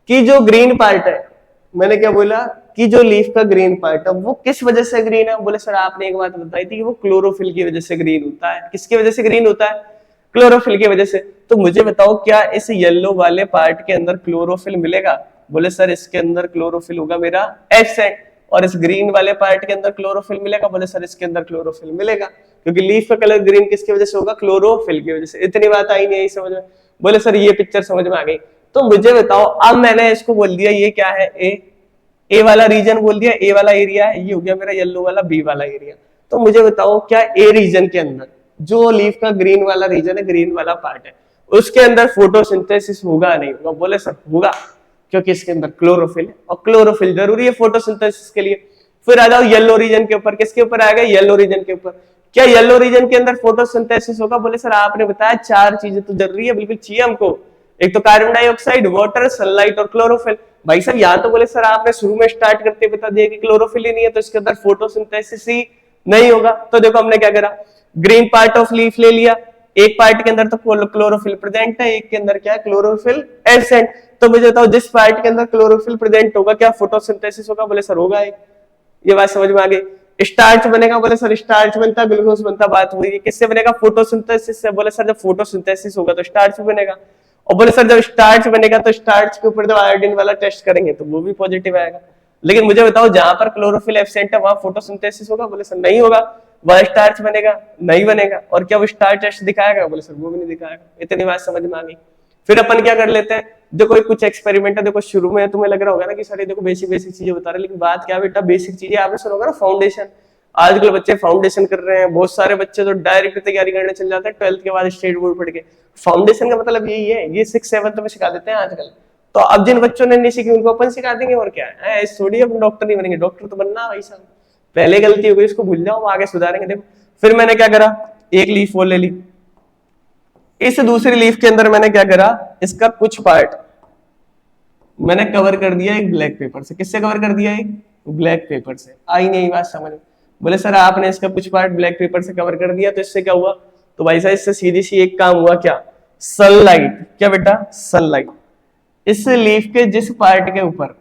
कि जो ग्रीन पार्ट है, मैंने क्या बोला कि जो लीफ का ग्रीन पार्ट है वो किस वजह से ग्रीन है। बोले सर आपने एक बात बताई थी कि वो क्लोरोफिल की वजह से ग्रीन होता है। किसकी वजह से ग्रीन होता है, क्लोरोफिल की वजह से। तो मुझे बताओ क्या इस येलो वाले पार्ट के अंदर क्लोरोफिल मिलेगा। बोले सर इसके अंदर क्लोरोफिल होगा मेरा एब्सेंट, और इस ग्रीन वाले पार्ट के अंदर क्लोरोफिल मिलेगा। बोले सर इसके अंदर क्लोरोफिल मिलेगा, क्योंकि लीफ का कलर ग्रीन किसकी वजह से होगा, क्लोरोफिल की वजह से। इतनी बात आई नहीं समझ में। बोले सर ये पिक्चर समझ में आ गई। तो मुझे बताओ, अब मैंने इसको बोल दिया ये क्या है, ए वाला रीजन बोल दिया, ए वाला एरिया है, ये हो गया मेरा येलो वाला बी वाला एरिया। तो मुझे बताओ क्या ए रीजन के अंदर जो लीफ का ग्रीन वाला रीजन है, ग्रीन वाला पार्ट है, उसके अंदर फोटोसिंथेसिस होगा नहीं होगा। बोले सर होगा, क्योंकि इसके अंदर क्लोरोफिल है, और क्लोरोफिल जरूरी है फोटोसिंथेसिस के लिए। फिर आ जाओ येलो रीजन के ऊपर, किसके ऊपर आएगा, येलो रीजन के ऊपर। क्या येलो रीजन के अंदर फोटोसिंथेसिस होगा। बोले सर आपने बताया 4 चीजें तो जरूरी है, बिल्कुल चाहिए हमको, एक तो कार्बन डाइऑक्साइड, वाटर, सनलाइट और क्लोरोफिल। भाई साहब यहाँ तो बोले सर आपने शुरू में स्टार्ट करते बता दिया कि क्लोरोफिल ही नहीं है, तो इसके अंदर फोटोसिंथेसिस ही नहीं होगा। तो देखो हमने क्या करा, ग्रीन पार्ट ऑफ लीफ ले लिया, एक पार्ट के अंदर तो क्लोरोफिल प्रेजेंट है, एक के अंदर क्या है, क्लोरोफिल एब्सेंट। तो मुझे बताओ जिस पार्ट के अंदर क्लोरोफिल प्रेजेंट होगा क्या फोटोसिंथेसिस होगा। बोले सर होगा, ये बात समझ में आ गई। स्टार्च बनेगा। बोले सर स्टार्च बनता, ग्लूकोज बनता, बात हुई। किससे बनेगा, फोटोसिंथेसिस से। बोले सर जब फोटोसिंथेसिस होगा तो स्टार्च बनेगा। और बोले सर जब स्टार्च बनेगा तो स्टार्च के ऊपर जब आयोडीन वाला टेस्ट करेंगे तो वो भी पॉजिटिव आएगा। लेकिन मुझे बताओ जहां पर क्लोरोफिल एब्सेंट है वहां फोटोसिंथेसिस होगा। बोले सर नहीं होगा, वह स्टार्च बनेगा, नहीं बनेगा। और क्या वो स्टार्च टेस्ट दिखाएगा। बोले सर वो भी नहीं दिखाएगा। इतनी बात समझ में आ गई। फिर अपन क्या कर लेते हैं, देखो ये कुछ एक्सपेरिमेंट है, देखो शुरू में तुम्हें लग रहा होगा ना कि सारे देखो बेसिक बेसिक चीजें बता रहे हैं, लेकिन बात क्या है बेटा, बेसिक चीजें आपने सुना होगा ना, फाउंडेशन। आजकल बच्चे फाउंडेशन कर रहे हैं, बहुत सारे बच्चे तो डायरेक्ट तैयारी करने चल जाते हैं 12th के बाद स्टेट बोर्ड पढ़ के। फाउंडेशन का मतलब यही है, ये 6-7 में सिखा देते हैं आजकल। तो अब जिन बच्चों ने नहीं सीखी उनको अपन सिखा देंगे, और क्या है, थोड़ी अब डॉक्टर नहीं बनेंगे, डॉक्टर तो बनना भाई साहब। पहले गलती हो गई इसको भूल जाओ, आगे सुधारेंगे। देखो फिर मैंने क्या करा, एक लीफ वो ले ली, इस दूसरी लीफ के अंदर मैंने क्या करा, इसका कुछ पार्ट मैंने कवर कर दिया एक ब्लैक पेपर से। किससे कवर कर दिया, एक ब्लैक पेपर से। आई नहीं बात समझ में? बोले सर आपने इसका कुछ पार्ट ब्लैक पेपर से कवर कर दिया, तो इससे क्या हुआ, तो भाई साहब इससे सीधी सी एक काम हुआ, क्या, सनलाइट। क्या बेटा, सनलाइट। इस लीफ के जिस पार्ट के ऊपर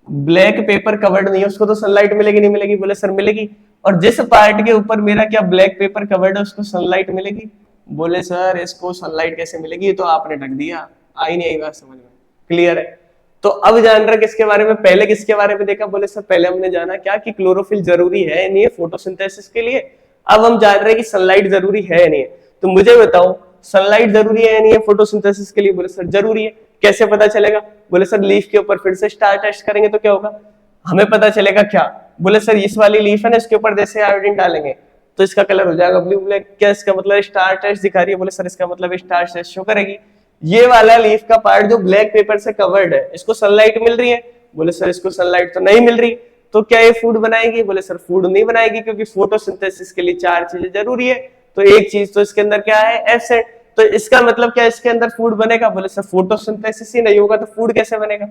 ब्लैक पेपर कवर्ड नहीं है उसको तो सनलाइट मिलेगी नहीं मिलेगी, बोले सर मिलेगी। और जिस पार्ट के ऊपर मेरा क्या ब्लैक पेपर कवर्ड है उसको सनलाइट मिलेगी, बोले सर इसको सनलाइट कैसे मिलेगी, ये तो आपने ढक दिया। आई नहीं आई बात समझ में? क्लियर है? तो अब जान रहा किसके बारे में, पहले किसके बारे में देखा, बोले सर पहले हमने जाना क्या कि क्लोरोफिल जरूरी है नहीं है फोटोसिंथेसिस के लिए। अब हम जान रहे हैं कि सनलाइट जरूरी है नहीं है। तो मुझे बताओ सनलाइट जरूरी है नहीं है फोटोसिंथेसिस के लिए, बोले सर जरूरी है। कैसे पता चलेगा, बोले सर लीफ के ऊपर फिर से स्टार टेस्ट करेंगे तो क्या होगा, हमें पता चलेगा क्या, बोले सर इस वाली लीफ है ना, इसके ऊपर जैसे आयोडीन डालेंगे तो इसका कलर हो जाएगा ब्लू ब्लैक। क्या इसका मतलब स्टार टेस्ट दिखा रही है, बोले सर इसका मतलब स्टार टेस्ट शो करेगी। ये वाला लीफ का पार्ट जो ब्लैक पेपर से कवर्ड है इसको सनलाइट मिल रही है, बोले सर इसको सनलाइट तो नहीं मिल रही, तो क्या ये फूड बनाएगी, बोले सर फूड नहीं बनाएगी, क्योंकि फोटोसिंथेसिस के लिए 4 चीजें जरूरी है। तो एक चीज तो इसके अंदर क्या है, एसिड। तो इसका मतलब क्या इसके अंदर फूड बनेगा, बोले सर फोटोसिंथेसिस ही नहीं होगा तो फूड कैसे बनेगा।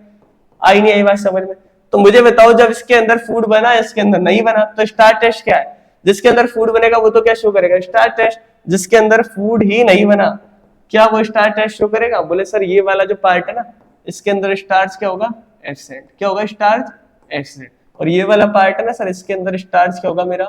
आई नहीं आई बात समझ में? तो मुझे बताओ जब इसके अंदर फूड बना इसके अंदर नहीं बना, तो स्टार टेस्ट क्या है, जिसके अंदर फूड बनेगा वो तो क्या शो करेगा, स्टार टेस्ट। जिसके अंदर फूड ही नहीं बना क्या वो स्टार टेस्ट शो करेगा, बोले सर ये वाला जो पार्ट है ना इसके अंदर स्टार्च क्या होगा, एब्सेंट। क्या होगा, स्टार्च एब्सेंट। और ये वाला पार्ट है ना सर इसके अंदर स्टार्च क्या होगा मेरा,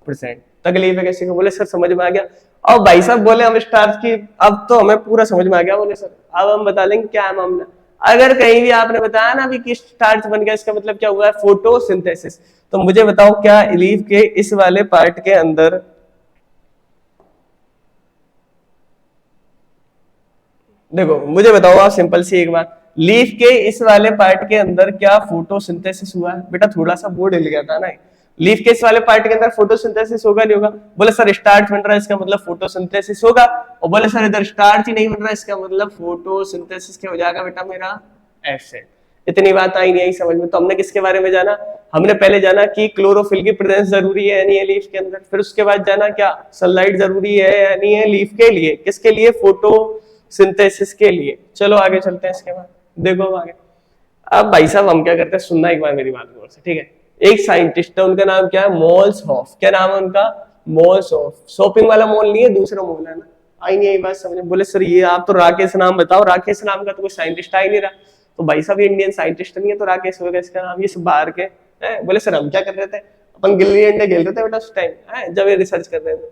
प्रेजेंट। तकलीफ है किसी को, बोले सर समझ में आ गया। और भाई साहब बोले हम स्टार्च की, अब तो हमें पूरा समझ में आ गया, बोले सर अब हम बता देंगे क्या है मामला। अगर कहीं भी आपने बताया ना अभी कि स्टार्च बन गया, इसका मतलब क्या हुआ है, फोटोसिंथेसिस। तो मुझे बताओ क्या लीफ के इस वाले पार्ट के अंदर, देखो मुझे बताओ आप सिंपल सी एक बात, लीफ के इस वाले पार्ट के अंदर क्या फोटोसिंथेसिस हुआ है, बेटा थोड़ा सा बोर्ड हिल गया था ना। लीफ के इस वाले पार्ट के अंदर फोटोसिंथेसिस होगा नहीं होगा, बोले सर स्टार्च बन रहा है इसका मतलब फोटोसिंथेसिस होगा। और बोले सर इधर स्टार्च ही नहीं बन रहा है इसका मतलब फोटोसिंथेसिस क्या हो जाएगा बेटा मेरा, एसिड। इतनी बात आई नहीं आई समझ में? तो हमने किसके बारे में जाना, हमने पहले जाना कि क्लोरोफिल की प्रेजेंस जरूरी है नहीं है लीफ के अंदर, फिर उसके बाद जाना क्या सनलाइट जरूरी है या नहीं है लीफ के लिए, किसके लिए, फोटोसिंथेसिस के लिए। चलो आगे चलते हैं इसके बाद, देखो आगे। अब भाई साहब हम क्या करते हैं, सुनना एक बार मेरी बात गौर से, ठीक है। एक साइंटिस्ट है, उनका नाम क्या है, मोल्सहॉफ। क्या नाम है उनका, मोल्सहॉफ। शॉपिंग वाला मोल नहीं है, दूसरा मोल है ना। आई नहीं आई बात समझ में? बोले सर ये आप तो राकेश नाम बताओ, राकेश नाम का तो कोई साइंटिस्ट आ ही नहीं रहा। तो भाई साहब ये इंडियन साइंटिस्ट नहीं है तो राकेश होगा इसका नाम, ये सब बाहर के हैं। बोले सर हम क्या कर रहे थे, अपन गिल्ली डंडे खेल रहे थे बेटा उस टाइम जब ये रिसर्च कर रहे थे।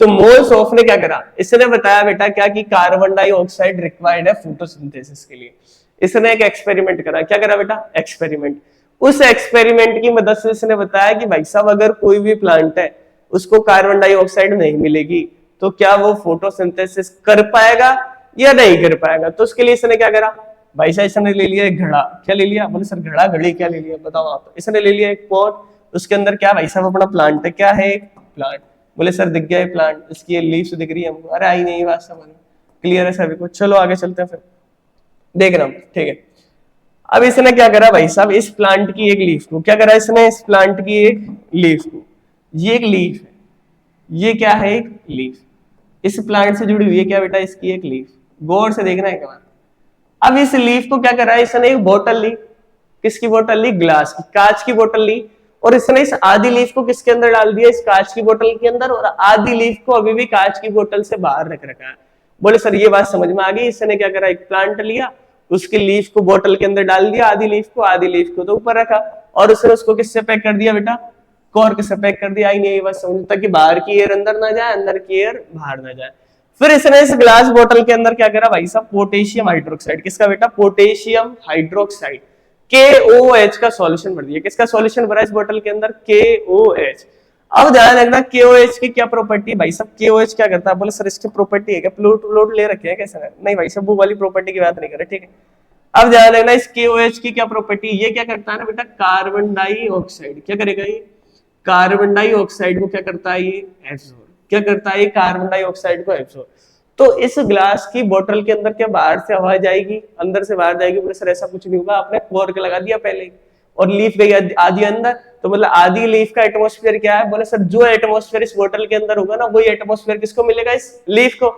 तो मोल्सहॉफ ने क्या करा, इसने बताया बेटा क्या कि कार्बन डाइऑक्साइड रिक्वायर्ड है फोटोसिंथेसिस के लिए। इसने एक एक्सपेरिमेंट करा, क्या करा बेटा, एक्सपेरिमेंट। उस एक्सपेरिमेंट की मदद से इसने बताया कि भाई साहब अगर कोई भी प्लांट है उसको कार्बन डाइऑक्साइड नहीं मिलेगी तो क्या वो फोटोसिंथेसिस कर पाएगा या नहीं कर पाएगा। तो उसके लिए इसने क्या करा, भाई साहब इसने ले लिया एक घड़ा। क्या ले लिया, बोले सर घड़ा घड़ी क्या ले लिया बताओ आप। इसने ले लिया एक पॉट, उसके अंदर क्या भाई साहब अपना प्लांट है, क्या है, प्लांट। बोले सर दिख गया है प्लांट, इसकी लीव्स दिख रही है हमको। अरे आई नहीं बात समझ, क्लियर है सभी को। चलो आगे चलते हैं फिर, देख रहा हूं, ठीक है। अब इसने क्या करा भाई साहब, इस प्लांट की एक लीफ को क्या करा इसने, इस प्लांट की एक लीफ को, ये एक लीफ है, ये क्या है, एक लीफ इस प्लांट से जुड़ी हुई है, क्या बेटा इसकी एक लीफ। गौर से देखना है क्या। अब इस लीफ को क्या करा इसने, एक बोतल ली, किसकी बोतल ली, ग्लास की, कांच की बोतल ली, और इसने इस आधी लीफ को किसके अंदर डाल दिया, इस कांच की बोतल के अंदर, और आधी लीफ को अभी भी कांच की बोतल से बाहर रख रखा है। बोले सर ये बात समझ में आ गई। इसने क्या करा, एक प्लांट लिया, उसकी लीफ को बोतल के अंदर डाल दिया, आधी लीफ को तो ऊपर रखा, और उसने उसको किससे पैक कर दिया बेटा, कॉर्क से पैक कर दिया। आई नहीं बात समझ, ताकि बाहर की एयर अंदर ना जाए, अंदर की एयर बाहर ना जाए। फिर इसने इस ग्लास बोतल के अंदर क्या करा भाई साहब, पोटेशियम हाइड्रोक्साइड, किसका बेटा, पोटेशियम हाइड्रोक्साइड, KOH का सॉल्यूशन भर दिया। किसका सॉल्यूशन भरा इस बोतल के अंदर, KOH। अब ध्यान रखना KOH की क्या प्रॉपर्टी, भाई साहब KOH क्या करता है, बोले सर इसकी प्रॉपर्टी है क्या, प्लॉट ले रखे हैं कैसे, नहीं भाई साहब वो वाली प्रॉपर्टी की बात नहीं कर रहे, ठीक है। अब ध्यान रखना इस KOH की क्या प्रॉपर्टी, ये क्या करता है ना बेटा, कार्बन डाइऑक्साइड क्या करेगा, ये कार्बन डाइऑक्साइड को क्या करता है, ये एब्सॉर्ब, क्या करता है, ये कार्बन डाइऑक्साइड को एब्सॉर्ब। तो इस ग्लास की बोतल के अंदर क्या बाहर से हवा जाएगी, अंदर से बाहर जाएगी, बोले सर ऐसा कुछ नहीं होगा, आपने कॉर्क लगा दिया पहले ही और लीफ गई आधी अंदर, तो मतलब आधी लीफ का एटमॉस्फेयर क्या है, बोले सर जो एटमॉस्फेयर इस बोतल के अंदर होगा ना वही एटमॉस्फेयर किसको मिलेगा, इस लीफ को।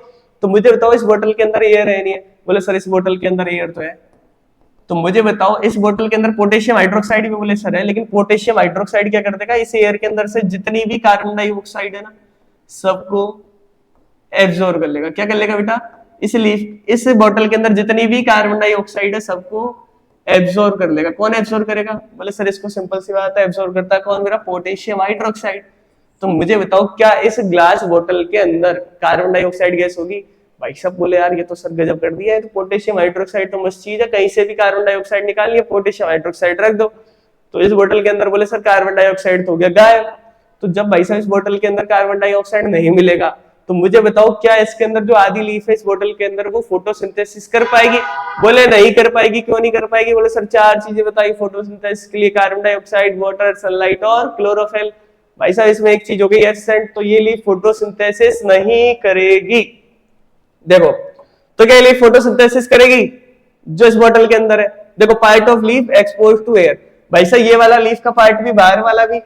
तो मुझे बताओ इस बोतल के अंदर एयर है नहीं है, बोले सर इस बोतल के अंदर एयर तो है। तो मुझे बताओ इस बोतल के अंदर पोटेशियम हाइड्रोक्साइड भी, बोले सर है, लेकिन पोटेशियम हाइड्रोक्साइड क्या कर देगा, इस एयर के अंदर से जितनी भी कार्बन डाइऑक्साइड है ना सबको एब्जॉर्ब कर लेगा। क्या कर लेगा बेटा, इसलिए इस बोतल के अंदर जितनी भी कार्बन डाइऑक्साइड है सबको एब्जॉर्ब कर लेगा। कौन एब्जॉर्ब करेगा, बोले सर इसको सिंपल सी बात है, एब्जॉर्ब करता है कौन, मेरा पोटेशियम हाइड्रोक्साइड। तो मुझे बताओ क्या इस ग्लास बोतल के अंदर कार्बन डाइऑक्साइड गैस होगी, भाई सब बोले यार ये तो सर गजब कर दिया है, तो पोटेशियम हाइड्रोक्साइड तो मस्त चीज है, कहीं से भी कार्बन डाइऑक्साइड निकालिए पोटेशियम हाइड्रोक्साइड रख दो। तो इस बोतल के अंदर बोले सर कार्बन डाइऑक्साइड तो हो गया गायब। तो जब भाई साहब इस बोतल के अंदर कार्बन डाइऑक्साइड नहीं मिलेगा तो मुझे बताओ क्या इसके अंदर जो आधी लीफ है इस बोतल के अंदर वो फोटोसिंथेसिस कर पाएगी, बोले नहीं कर पाएगी। क्यों नहीं कर पाएगी, बोले सर चार चीजें बताई फोटोसिंथेसिस के लिए, कार्बन डाइऑक्साइड, वाटर, सनलाइट और क्लोरोफिल। भाई साहब इसमें एक चीज हो गई एब्सेंट, तो ये लीफ फोटोसिंथेसिस नहीं करेगी। देखो तो क्या लीफ फोटोसिंथेसिस करेगी जो इस बोतल के अंदर है, देखो part of leaf expose to air, भाई साहब ये वाला लीफ का पार्ट भी बाहर वाला भी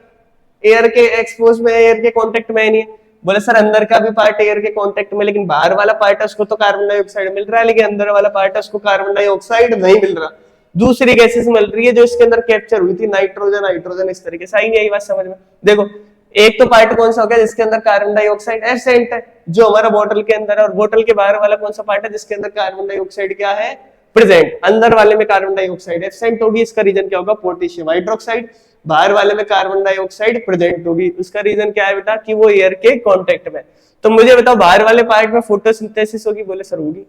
एयर के एक्सपोज में, एयर के कांटेक्ट में नहीं है। बोले सर अंदर का भी पार्ट एयर के कांटेक्ट में, लेकिन बाहर वाला पार्ट है उसको तो कार्बन डाइऑक्साइड मिल रहा है, लेकिन अंदर वाला पार्ट है उसको कार्बन डाइऑक्साइड नहीं मिल रहा। दूसरी गैसेस मिल रही है जो इसके अंदर कैप्चर हुई थी, नाइट्रोजन, हाइड्रोजन, इस तरीके से। आई नहीं आई बात समझ में, देखो एक तो पार्ट कौन सा हो गया जिसके अंदर कार्बन डाइऑक्साइड एब्सेंट है जो हमारा बोतल के अंदर है, और बोतल के बाहर वाला कौन सा पार्ट है जिसके अंदर कार्बन डाइऑक्साइड क्या है, प्रेजेंट। अंदर वाले में कार्बन डाइऑक्साइड एब्सेंट होगी, इसका रीजन क्या होगा, पोटेशियम हाइड्रोक्साइड। बाहर वाले में कार्बन डाइऑक्साइड प्रेजेंट होगी, उसका रीजन क्या है बेटा, कि वो एयर के कांटेक्ट में। तो मुझे बताओ बाहर वाले पार्ट में फोटोसिंथेसिस होगी, बोले सर होगी।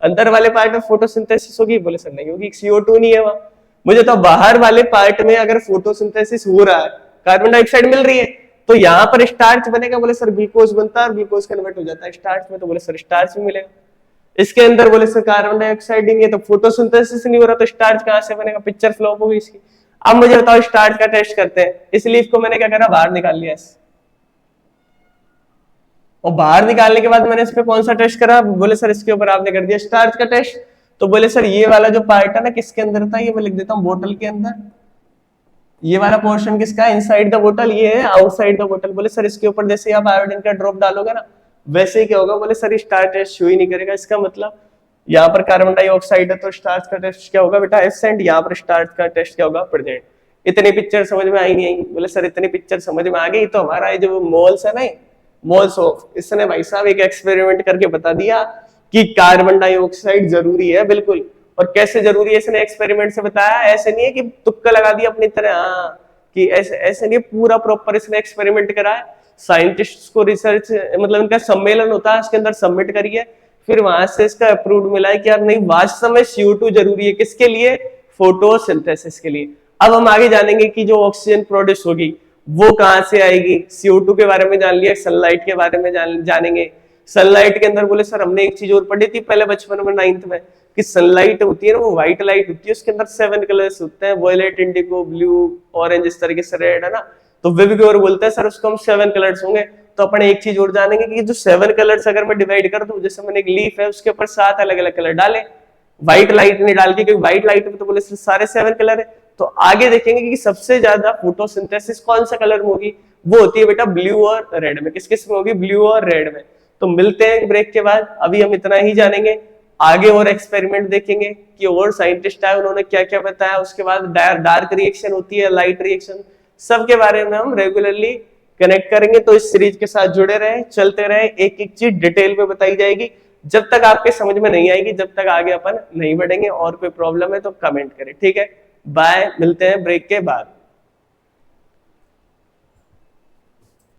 अंदर वाले पार्ट में फोटोसिंथेसिस होगी, बोले सर नहीं होगी, CO2 नहीं है वहां। मुझे तो बाहर वाले पार्ट में अगर फोटोसिंथेसिस हो रहा है, कार्बन डाइऑक्साइड मिल रही है, तो यहाँ पर स्टार्च बनेगा, बोले सर ग्लूकोज बनता है और ग्लूकोज कन्वर्ट हो जाता है स्टार्च में, तो बोले सर स्टार्च भी मिलेगा। इसके अंदर बोले सर कार्बन डाइऑक्साइड नहीं है तो फोटोसिंथेसिस नहीं हो रहा, तो स्टार्च कहां से बनेगा, पिक्चर फ्लॉप होगी इसकी। अब मुझे बताओ स्टार्च का टेस्ट करते हैं। इस लीफ को मैंने क्या करा, बाहर निकाल लिया और बाहर निकालने के बाद मैंने इस पे कौन सा टेस्ट करा, बोले सर इसके ऊपर आपने कर दिया स्टार्च का टेस्ट। तो बोले सर ये वाला जो पार्ट है ना किसके अंदर था, ये मैं लिख देता हूँ बोतल के अंदर। ये वाला पोर्शन किसका है, इनसाइड द बोतल, ये है आउटसाइड द बोतल। बोले सर इसके ऊपर जैसे आप आयोडीन का ड्रॉप डालोगे ना वैसे ही क्या होगा, बोले सर स्टार्च टेस्ट शो ही नहीं करेगा। इसका मतलब यहाँ पर कार्बन डाइऑक्साइड है तो स्टार्च का टेस्ट क्या होगा बेटा, एब्सेंट। यहाँ पर स्टार्च का टेस्ट क्या होगा, प्रेजेंट। इतनी पिक्चर समझ में आई नहीं आई, बोले सर इतनी पिक्चर समझ में आ गई। तो हमारा ये जो मोल्स है ना, मोल्स ऑफ, इसने भाई साहब एक एक्सपेरिमेंट करके बता दिया कि कार्बन डाइऑक्साइड जरूरी है, बिल्कुल। और कैसे जरूरी है इसने एक्सपेरिमेंट से बताया, ऐसे नहीं है कि तुक्का लगा दिया अपनी तरह, हाँ कि ऐसे नहीं, पूरा प्रॉपर इसने एक्सपेरिमेंट करा है। साइंटिस्ट को रिसर्च मतलब इनका सम्मेलन होता है, इसके अंदर सबमिट करिए, फिर वहां से इसका अप्रूव मिला है कि यार नहीं वास्तव में CO2 जरूरी है, किसके लिए, फोटोसिंथेसिस के लिए। अब हम आगे जानेंगे कि जो ऑक्सीजन प्रोड्यूस होगी वो कहां से आएगी। CO2 के बारे में जान लिया, सनलाइट के बारे में जानेंगे। सनलाइट के अंदर बोले सर हमने एक चीज और पढ़ी थी पहले बचपन में 9th में, कि सनलाइट होती है ना वो व्हाइट लाइट होती है, उसके अंदर 7 कलर्स होते हैं, वॉयलेट, इंडिगो, ब्लू, ऑरेंज, इस तरीके से रेड है ना। तो विविक और बोलते हैं सर उसको हम 7 कलर्स होंगे। तो अपन एक चीज और जानेंगे कि जो 7 कलर्स अगर मैं डिवाइड कर दूं, जैसे मैंने एक लीफ है उसके ऊपर 7 अलग अलग कलर डाले, व्हाइट लाइट नहीं डाल के, क्योंकि व्हाइट लाइट में तो बोले सारे 7 कलर है। तो आगे देखेंगे कि सबसे ज्यादा फोटोसिंथेसिस कौन सा कलर में होगी, वो होती है बेटा ब्लू और रेड में। किस किस में होगी, ब्लू और रेड में। तो मिलते हैं ब्रेक के बाद, अभी हम इतना ही जानेंगे, आगे और एक्सपेरिमेंट देखेंगे कि और साइंटिस्ट आए उन्होंने क्या क्या बताया। उसके बाद डार्क रिएक्शन होती है, लाइट रिएक्शन, सब के बारे में हम रेगुलरली कनेक्ट करेंगे। तो इस सीरीज के साथ जुड़े रहे, चलते रहे, एक एक चीज डिटेल में बताई जाएगी। जब तक आपके समझ में नहीं आएगी, जब तक आगे अपन नहीं बढ़ेंगे। और कोई प्रॉब्लम है तो कमेंट करें, ठीक है। बाय, मिलते हैं ब्रेक के बाद।